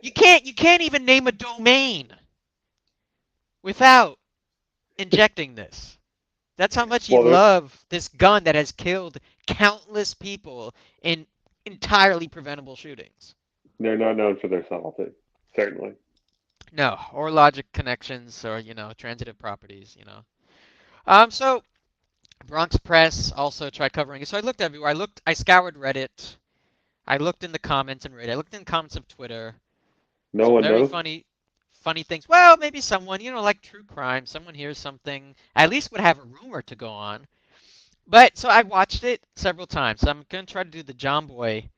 You can't even name a domain without injecting this. That's how much you Well, love this gun that has killed countless people in entirely preventable shootings. they're not known for their subtlety, certainly. No, or logic connections, or transitive properties. So Bronx Press also tried covering it. So I looked everywhere. I scoured Reddit. I looked in the comments and Reddit. I looked in the comments of Twitter. No Some one very knows. funny things. Well, maybe someone, like true crime, someone hears something, at least would have a rumor to go on. But so I watched it several times. So I'm gonna try to do the John Boy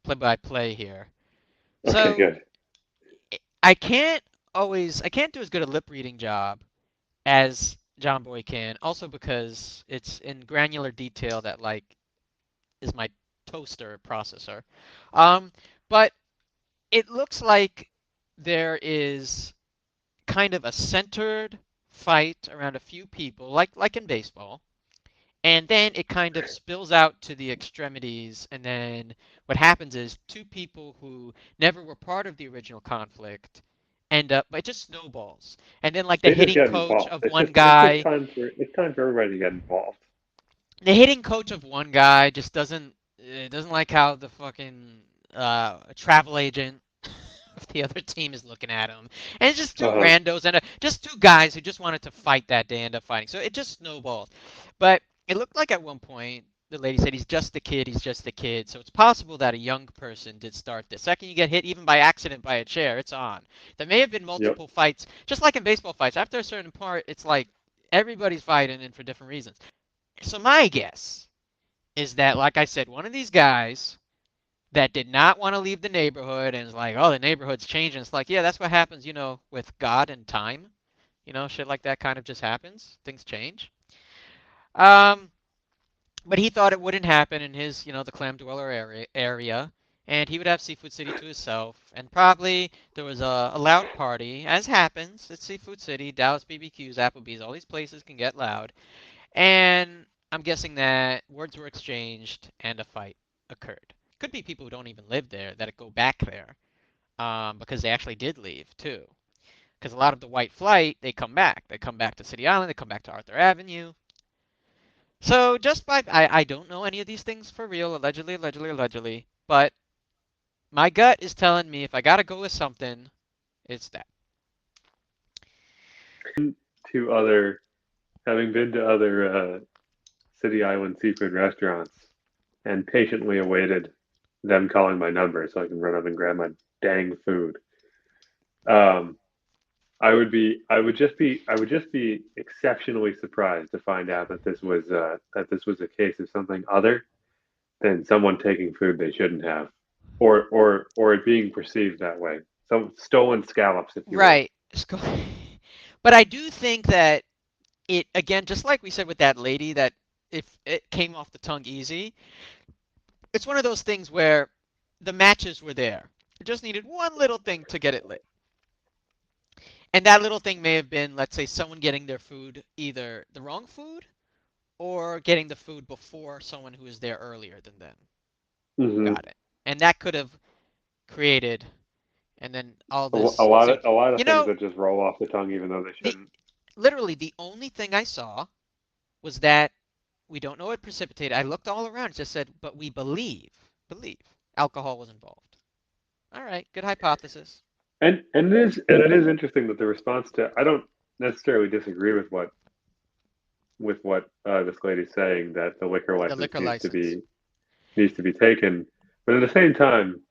play-by-play here. Okay, So good. I can't do as good a lip reading job as John Boy can. Also because it's in granular detail that like is my toaster processor. Um, but it looks like there is kind of a centered fight around a few people, like in baseball, And then it kind of spills out to the extremities, and then what happens is two people who never were part of the original conflict end up, it just snowballs. And then like They just get involved. It's time for everybody to get involved. the hitting coach of one guy just doesn't like how the fucking travel agent of the other team is looking at him, and it's just two Uh-huh. randos and just two guys who just wanted to fight that day end up fighting. So it just snowballed. But it looked like at one point the lady said he's just a kid, he's just a kid. So it's possible that a young person did start this. Second you get hit even by accident by a chair, it's on. There may have been Yep. multiple fights, just like in baseball fights. After a certain part, it's like everybody's fighting and for different reasons. So my guess is that, like I said, one of these guys that did not want to leave the neighborhood and is like, oh, the neighborhood's changing. It's like, yeah, that's what happens, with God and time. Shit like that kind of just happens. Things change. Um, but he thought it wouldn't happen in his, the clam dweller area, and he would have Seafood City to himself. And probably there was a loud party, as happens at Seafood City, Dallas BBQs, Applebee's, all these places can get loud. And I'm guessing that words were exchanged and a fight occurred. Could be people who don't even live there that go back there, because they actually did leave too. Because a lot of the white flight, they come back. They come back to City Island. They come back to Arthur Avenue. So just by I don't know any of these things for real, allegedly, allegedly, allegedly. But my gut is telling me if I gotta go with something, it's that. To other, Having been to other City Island seafood restaurants and patiently awaited them calling my number so I can run up and grab my dang food. Um, I would just be exceptionally surprised to find out that this was a case of something other than someone taking food they shouldn't have, or it being perceived that way. Some stolen scallops, if you will. Right. But I do think that it again, just like we said with that lady, that if it came off the tongue easy, it's one of those things where the matches were there. It just needed one little thing to get it lit. And that little thing may have been, let's say, someone getting their food, either the wrong food or getting the food before someone who was there earlier than them Hmm. got it. And that could have created, and then all this. So, A lot of you things know, that just roll off the tongue even though they the shouldn't. literally the only thing I saw was that we don't know what precipitated. I looked all around, it just said, but we believe alcohol was involved. All right, good hypothesis. And it is interesting that the response to I don't necessarily disagree with what this lady's saying that the liquor The license liquor license. needs to be taken, but at the same time,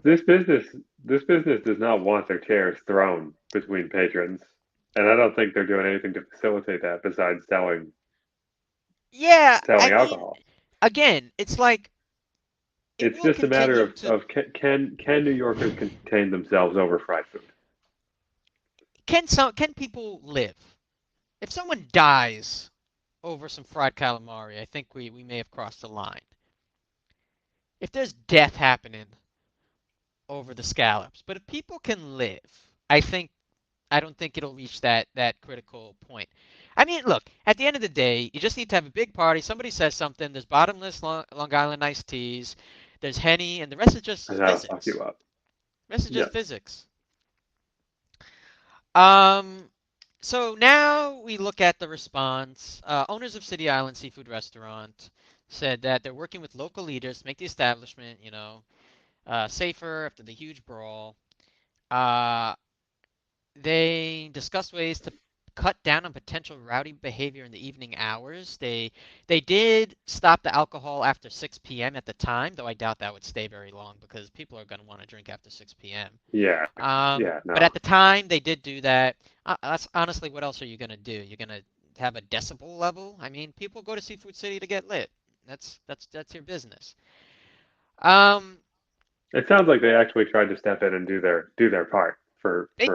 this business this business does not want their chairs thrown between patrons, and I don't think they're doing anything to facilitate that besides Yeah, I selling mean, alcohol. again, it's like it It's will just a matter continue to. of can New Yorkers contain themselves over fried food? Can people live? If someone dies over some fried calamari, I think we may have crossed the line. If there's death happening over the scallops, but if people can live, I don't think it'll reach that critical point. I mean, look, at the end of the day, you just need to have a big party. Somebody says something. There's bottomless Long Island iced teas. There's Henny, and the rest is And just that'll fuck you physics. up. The rest is Yeah. just physics. Um, so now we look at the response. Owners of City Island Seafood Restaurant said that they're working with local leaders to make the establishment, safer after the huge brawl. Uh, they discussed ways to cut down on potential rowdy behavior in the evening hours. They did stop the alcohol after 6 p.m. at the time, though I doubt that would stay very long because people are going to want to drink after 6 p.m. Yeah. But at No. the time, they did do that. That's honestly, what else are you gonna do? You're gonna have a decibel level? I mean, people go to Seafood City to get lit. That's your business. Um, It sounds like they actually tried to step in and do their part they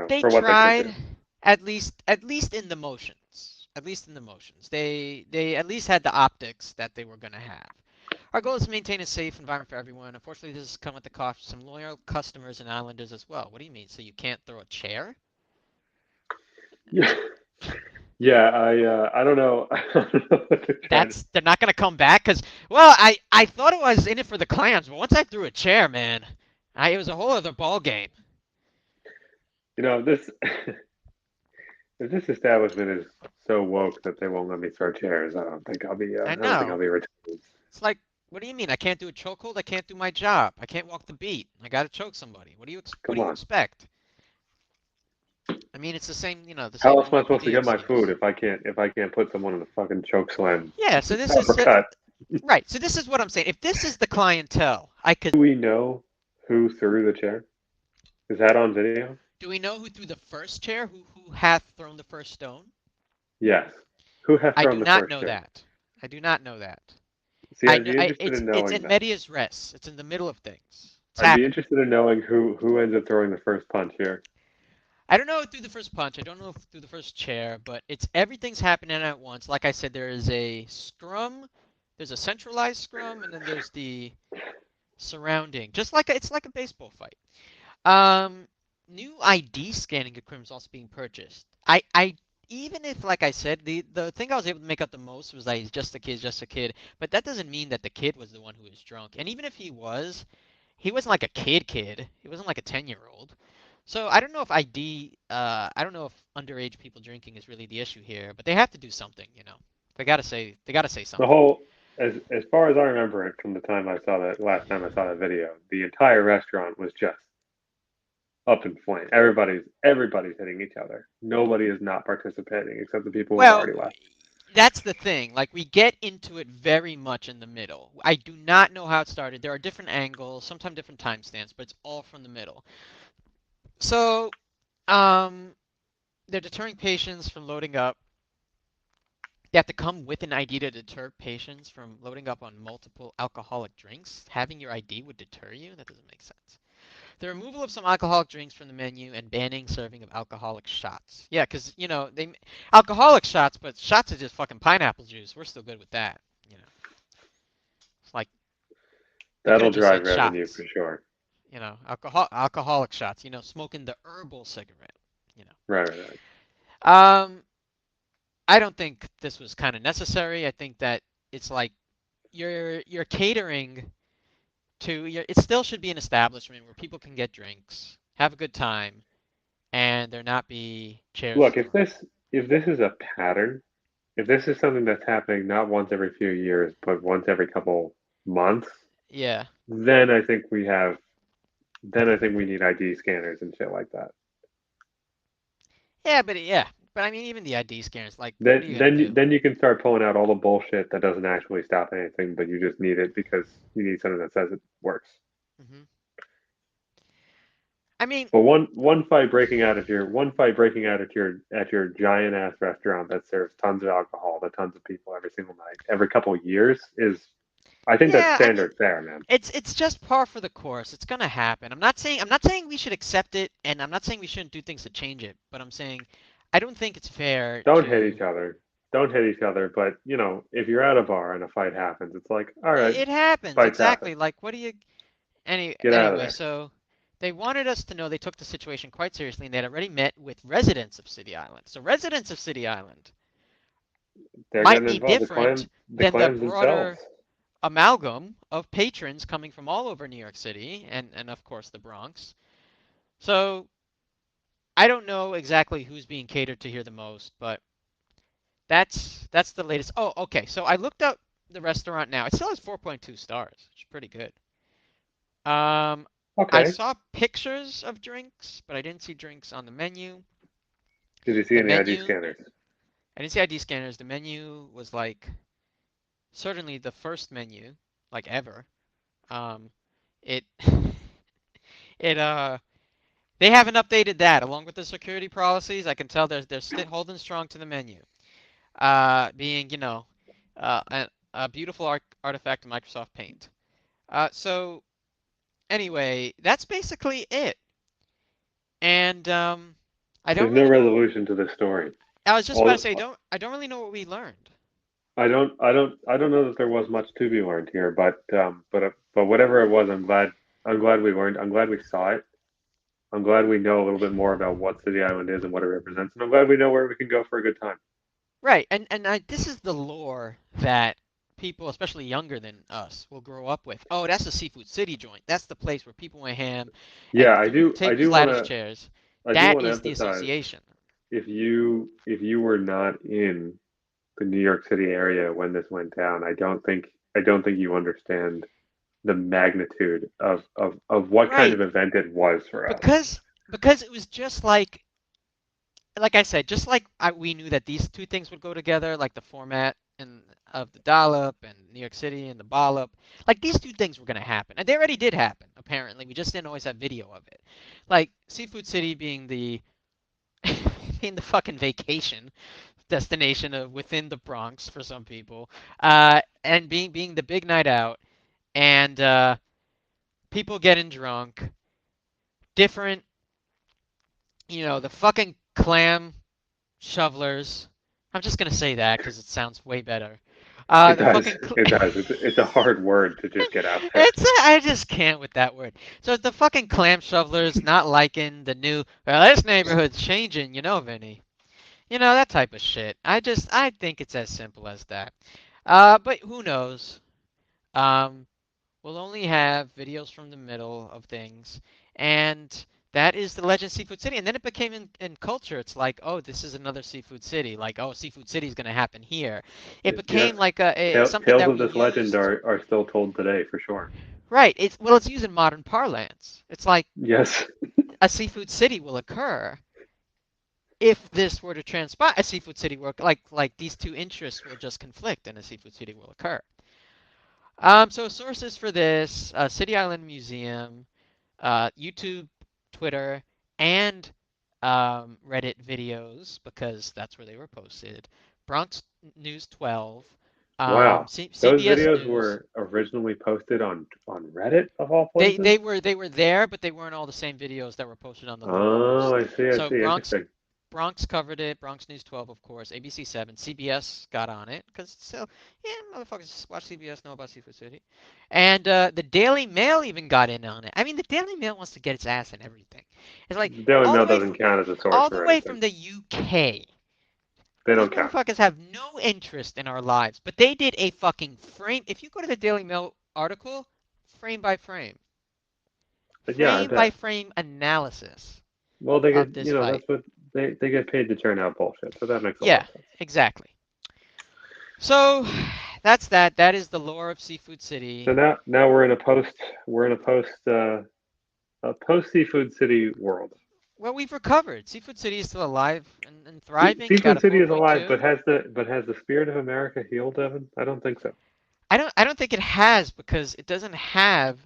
they for what they could do. tried at least in the motions. At least in the motions. They at least had the optics that they were gonna have. Our goal is to maintain a safe environment for everyone. Unfortunately, this has come at the cost of some loyal customers and islanders as well. What do you mean? So you can't throw a chair? Yeah. Yeah, I don't know. I don't know what they're trying to. They're not gonna come back because well, I thought it was in it for the clams, but once I threw a chair, man, it was a whole other ball game. This if this establishment is so woke that they won't let me throw chairs, I don't think I'll be. I I don't think I'll know. be retained. It's like, what do you mean? I can't do a chokehold. I can't do my job. I can't walk the beat. I gotta choke somebody. What Come do you on. expect? I mean, it's the same, the How same else am I supposed to NYPD get my food excuse. if I can't put someone in the fucking choke slam Yeah. So this is uppercut? right. So this is what I'm saying. If this is the clientele, I could. Do we know who threw the chair? Is that on video? Do we know who threw the first chair? Who hath thrown the first stone? Yes. Who has I thrown do the not first know chair? that. I do not know that. See, I I'd know be interested in it's knowing in that. medias res. It's in the middle of things. It's I'd be happening. interested in knowing who ends up throwing the first punch here. I don't know through the first punch. I don't know through the first chair, but it's everything's happening at once. Like I said, there is a scrum, there's a centralized scrum, and then there's the surrounding. Just like it's like a baseball fight. Um, New ID scanning equipment is also being purchased. I even if, like I said, the thing I was able to make out the most was that he's just a kid. But that doesn't mean that the kid was the one who was drunk. And even if he wasn't like a kid. He wasn't like a 10-year-old. So I don't know if I don't know if underage people drinking is really the issue here, but they have to do something. They gotta say The something. whole, as far as I remember it from the time I saw that last time I saw that video, the entire restaurant was just up in flames. Everybody's hitting each other. Nobody is not participating except the people who've Well, already left. that's the thing. Like we get into it very much in the middle. I do not know how it started. There are different angles, sometimes different timestamps, but it's all from the middle. So, um, they're deterring patients from loading up. They have to come with an ID to deter patients from loading up on multiple alcoholic drinks. Having your ID would deter you? That doesn't make sense. The removal of some alcoholic drinks from the menu and banning serving of alcoholic shots. Yeah, because they alcoholic shots, but shots are just fucking pineapple juice. We're still good with that. You know, it's like they could That'll have just drive said revenue shots. for sure. Alcoholic shots. Smoking the herbal cigarette. You Right, right, right. know, I don't think this was kind of necessary. I think that it's like you're catering it still should be an establishment where people can get drinks, have a good time, and there not be chairs Look, thrown. if this is a pattern, if this is something that's happening not once every few years, but once every couple months, Yeah. then I think we need ID scanners and shit like that. Yeah, but I mean even the ID scanners, like what Then are you gonna then do? then you can start pulling out all the bullshit that doesn't actually stop anything, but you just need it because you need something that says it works. hmm I mean, But one fight breaking out at your giant ass restaurant that serves tons of alcohol to tons of people every single night, every couple of years is, I think that's yeah, I mean standard fare, man. it's just par for the course. It's gonna happen. I'm not saying we should accept it, and I'm not saying we shouldn't do things to change it. But I'm saying I don't think it's fair Don't hit to. each other. Don't hit each other. But if you're at a bar and a fight happens, it's like, all right, It happens fights happen. exactly. Like what do you? Get out of Anyway, there. so they wanted us to know they took the situation quite seriously and they had already met with residents of City Island. So residents of City Island They're might getting be involved. different The than the clans themselves. broader amalgam of patrons coming from all over New York City and of course the Bronx. So I don't know exactly who's being catered to here the most, but that's the latest. Oh, okay. So I looked up the restaurant now. It still has 4.2 stars, which is pretty good. Um, I Okay. saw pictures of drinks, but I didn't see drinks on the menu. Did you see The any ID menu, scanners? I didn't see ID scanners. The menu was like certainly the first menu like ever. Um, it it they haven't updated that along with the security policies. I can tell they're still holding strong to the menu. Being a beautiful artifact of Microsoft Paint. So anyway, that's basically it. And I don't There's no really know. resolution to this story. I was just about to All say, I don't really know what we learned. I don't know that there was much to be learned here, but whatever it was, I'm glad we learned. I'm glad we saw it. I'm glad we know a little bit more about what City Island is and what it represents, and I'm glad we know where we can go for a good time. Right, and this is the lore that people, especially younger than us, will grow up with. Oh, that's the Seafood City joint. That's the place where people went ham Yeah, and threw I tables, do ladders, want chairs. I do That want to is the emphasize, association. if you were not in the New York City area when this went down, I don't think you understand the magnitude of what kind Right, of event it was for us. because it was just like I said, just like we knew that these two things would go together, like the format and of the dollop and New York City and the bollop. Like these two things were gonna happen, and they already did happen. Apparently, we just didn't always have video of it. Like Seafood City being the being the fucking vacation destination of within the Bronx for some people, and being the big night out, and people getting drunk, different, the fucking clam shovelers. I'm just gonna say that because it sounds way better. It The does. fucking It does. It's a hard word to just get out there. I just can't with that word. So the fucking clam shovelers not liking the new. Well, this neighborhood's changing, Vinny. That type of shit. I think it's as simple as that. But who knows? Um, we'll only have videos from the middle of things, and that is the Legend Seafood City. And then it became in culture. It's like, oh, this is another Seafood City. Like, oh, Seafood City is going to happen here. It Yes. became like a something Tales that of we this legend used. are still told today for sure. Right. It's used in modern parlance. It's like Yes. a Seafood City will occur if this were to transpire. A Seafood City will like these two interests will just conflict, and a Seafood City will occur. So sources for this: City Island Museum, YouTube, Twitter, and Reddit videos because that's where they were posted. Bronx News 12, Wow. Those CBS videos News. were originally posted on Reddit of all They places. they were there, but they weren't all the same videos that were posted on the local Oh, news. I see. I So see. Interesting. Bronx covered it. Bronx News 12, of course. ABC 7. CBS got on it because still, yeah, motherfuckers watch CBS know about Seafood City, and the Daily Mail even got in on it. I mean, the Daily Mail wants to get its ass in everything. It's like The Daily all the Mail way doesn't from count as a source for anything. the UK. They These don't count. motherfuckers have no interest in our lives, but they did a fucking frame. If you go to the Daily Mail article, frame by But yeah, I bet. frame analysis Well, they get, of this that's fight. what they get paid to churn out bullshit. So that makes a lot Yeah, of sense. exactly. So that's that. That is the lore of Seafood So City. now we're in a post Seafood City world. Well, we've recovered. Seafood City is still alive and thriving. It got Seafood a City is alive, 4.2. but has the spirit of America healed, Evan? I don't think so. I don't think it has because it doesn't have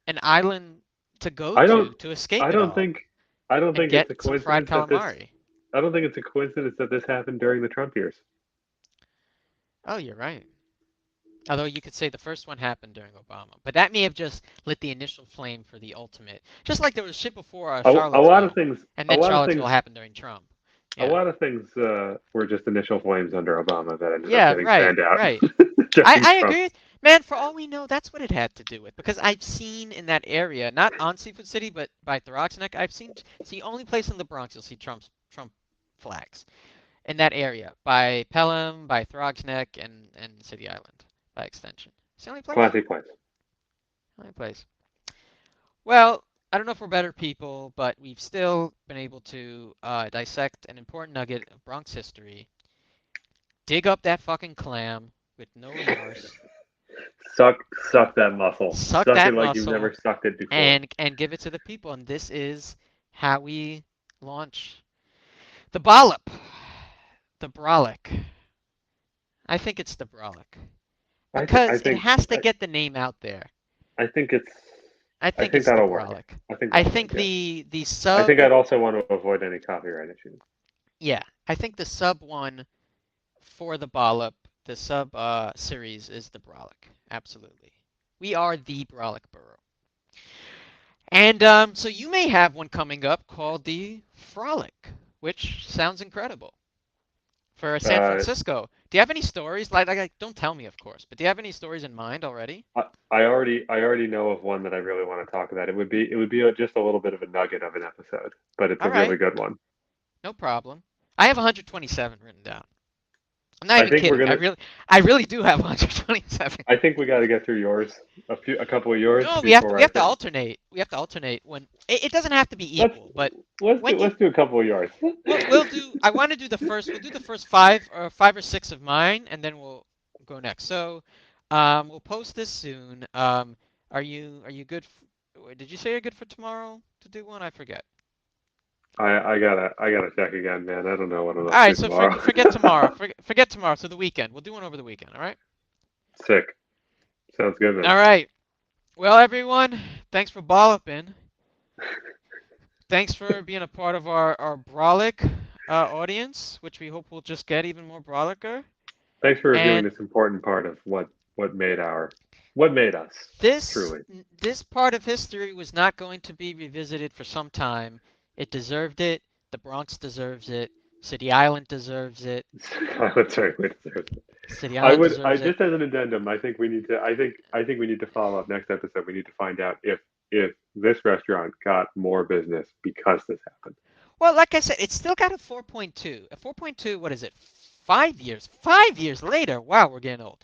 an island to go I don't to escape I it don't all think I don't and think it's get a some fried coincidence that this calamari. I don't think it's a coincidence that this happened during the Trump years. Oh, you're right. Although you could say the first one happened during Obama, but that may have just lit the initial flame for the ultimate. Just like there was shit before A lot of Charlottesville, things and a then lot of Charlottesville things happened during Trump. a Yeah. lot of things were just initial flames under Obama that ended up Yeah, getting right, fanned out right. during I Trump. agree. Man, for all we know, that's what it had to do with. Because I've seen in that area, not on Seafood City, but by Throgs Neck, I've seen it's the only place in the Bronx you'll see Trump flags in that area by Pelham, by Throgs Neck, and City Island by extension. It's the only place. Classy place. Only place. Well, I don't know if we're better people, but we've still been able to dissect an important nugget of Bronx history, dig up that fucking clam with no remorse, Suck suck that muscle. suck Suck it that like you've never muscle, sucked it before. and give it to the people. And this is how we launch the Bollop, the Brolic. I think it's the Brolic I because it think has to get the name out there. I think it's I I think think it's the that'll work. Brolic. I think I that'll think work, yeah. the I think sub, I'd also want to avoid any copyright issues. yeah, I think the sub one for the Bollop, the sub series is the Brolic. Absolutely. We are the Brolic Borough. And so you may have one coming up called the Frolic, which sounds incredible for San Uh, Francisco. Do you have any stories? Like, don't tell me, of course, but do you have any stories in mind already? I already know of one that I really want to talk about. It would be just a little bit of a nugget of an episode, but it's All a really right, good one. no problem. I have 127 written down. I'm not I even think we're kidding. gonna. I really do have 127. I think we got to get through yours, a couple of yours No, before we I have to think. alternate. We have to alternate when it doesn't have to be Let's equal, but let's when you let's do a couple of yours. we'll do. I want to do the first. We'll do the first five or six of mine, and then we'll go next. So, we'll post this soon. Are you good? Did you say you're good for tomorrow to do one? I forget. I gotta check again, man. I don't know what I'm All up to right, so tomorrow. forget tomorrow. Forget tomorrow. So the weekend. We'll do one over the weekend. All right. Sick. Sounds good, man. All right. Well, everyone, thanks for bolloping. Thanks for being a part of our Brolic audience, which we hope will just get even more Brolicer. Thanks for reviewing And this important part of what made us this truly. this part of history was not going to be revisited for some time. It deserved it. The Bronx deserves it. City Island deserves it. Silent certainly deserves it. City I Island would. I deserves it. just as an addendum. I think we need to. I think we need to follow up next episode. We need to find out if this restaurant got more business because this happened. Well, like I said, it's still got a 4.2. A 4.2, what is it? 5 years. 5 years later. Wow, we're getting old.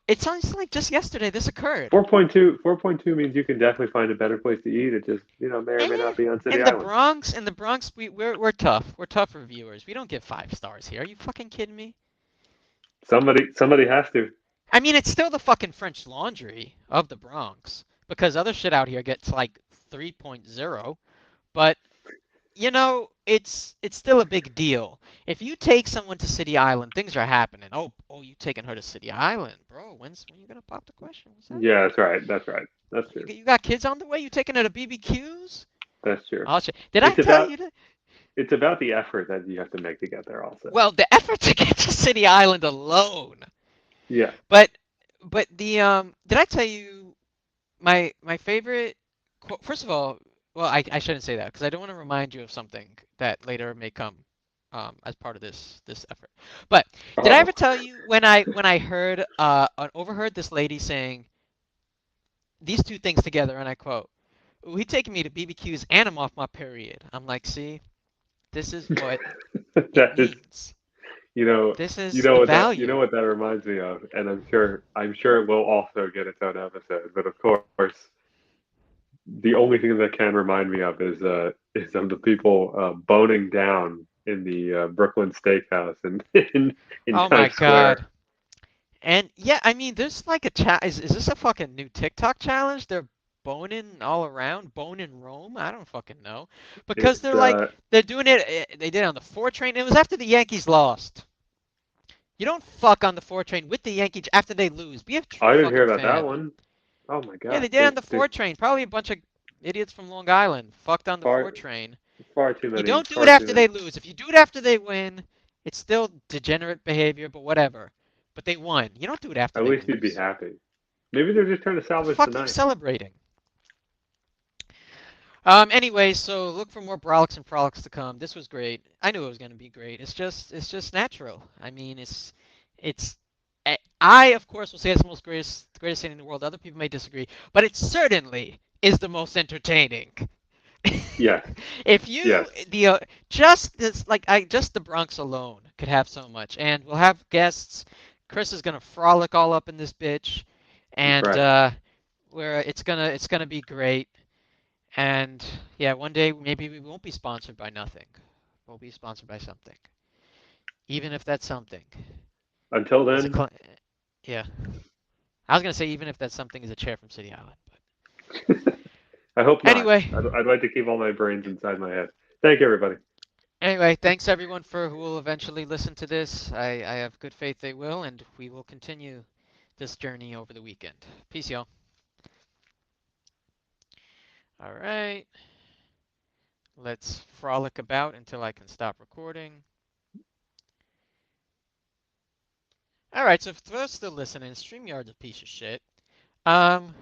It sounds like just yesterday this occurred. 4.2. 4.2 means you can definitely find a better place to eat. It just may or may Eh, not be on City in the Island. Bronx, we're tough. We're tough reviewers. We don't give 5 stars here. Are you fucking kidding me? Somebody has to. I mean, it's still the fucking French Laundry of the Bronx because other shit out here gets like 3.0, but it's still a big deal. If you take someone to City Island, things are happening. Oh, you taking her to City Island, bro? When you gonna pop the question? What's happening? Yeah, that's right. That's right. That's You true. you got kids on the way? You taking her to BBQs? That's true. Oh shit! Did I It's tell about you that? it's about the effort that you have to make to get there. Also. Well, the effort to get to City Island alone. Yeah. But did I tell you my favorite quote? First of all, well, I shouldn't say that because I don't want to remind you of something that later may come as part of this effort. But did I Oh. ever tell you when I heard overheard this lady saying these two things together, and I quote, "Ooh, he taking me to BBQs and I'm off my period." I'm like, see, this is what it That is, means. you know, This you is know the what that, you know value. what that reminds me of, and I'm sure it will also get its own episode. But of course, the only thing that can remind me of is of the people boning down in the Brooklyn Steakhouse in in Oh my Times Square. God. And yeah, I mean, there's like a chat. Is this a fucking new TikTok challenge? They're boning all around, boning Rome. I don't fucking know, because It's they're doing it. They did it on the four train. It was after the Yankees lost. You don't fuck on the four train with the Yankees after they lose. Be a true I didn't hear fucking about that fan. one. Oh my Yeah, God, they did it on the four train. Probably a bunch of idiots from Long Island fucked on the far four train. far too You many, don't do it far too after many. they lose. If you do it after they win, it's still degenerate behavior, but whatever. But they won. You don't do it after At they least you'd be lose. happy. Maybe they're just trying to The salvage the fuck are you night. celebrating? Anyway, so look for more Brolics and Frolics to come. This was great. I knew it was going to be great. It's just natural. I mean, it's I of course will say it's the most greatest thing in the world. Other people may disagree, but it certainly is the most entertaining. Yes, If yes. you just this like I just the Bronx alone could have so much, and we'll have guests. Chris is gonna frolic all up in this bitch, That's and right. where it's gonna be great. And yeah, one day maybe we won't be sponsored by nothing. We'll be sponsored by something, even if that something Until is a then, yeah. I was gonna say even if that something is a chair from City Island, but I hope not. anyway. I'd like to keep all my brains inside my head. Thank you, everybody. Anyway, thanks everyone for who will eventually listen to this. I have good faith they will, and we will continue this journey over the weekend. Peace, y'all. All right, let's frolic about until I can stop recording. All right, so for those still listening, StreamYard's a piece of shit. Um,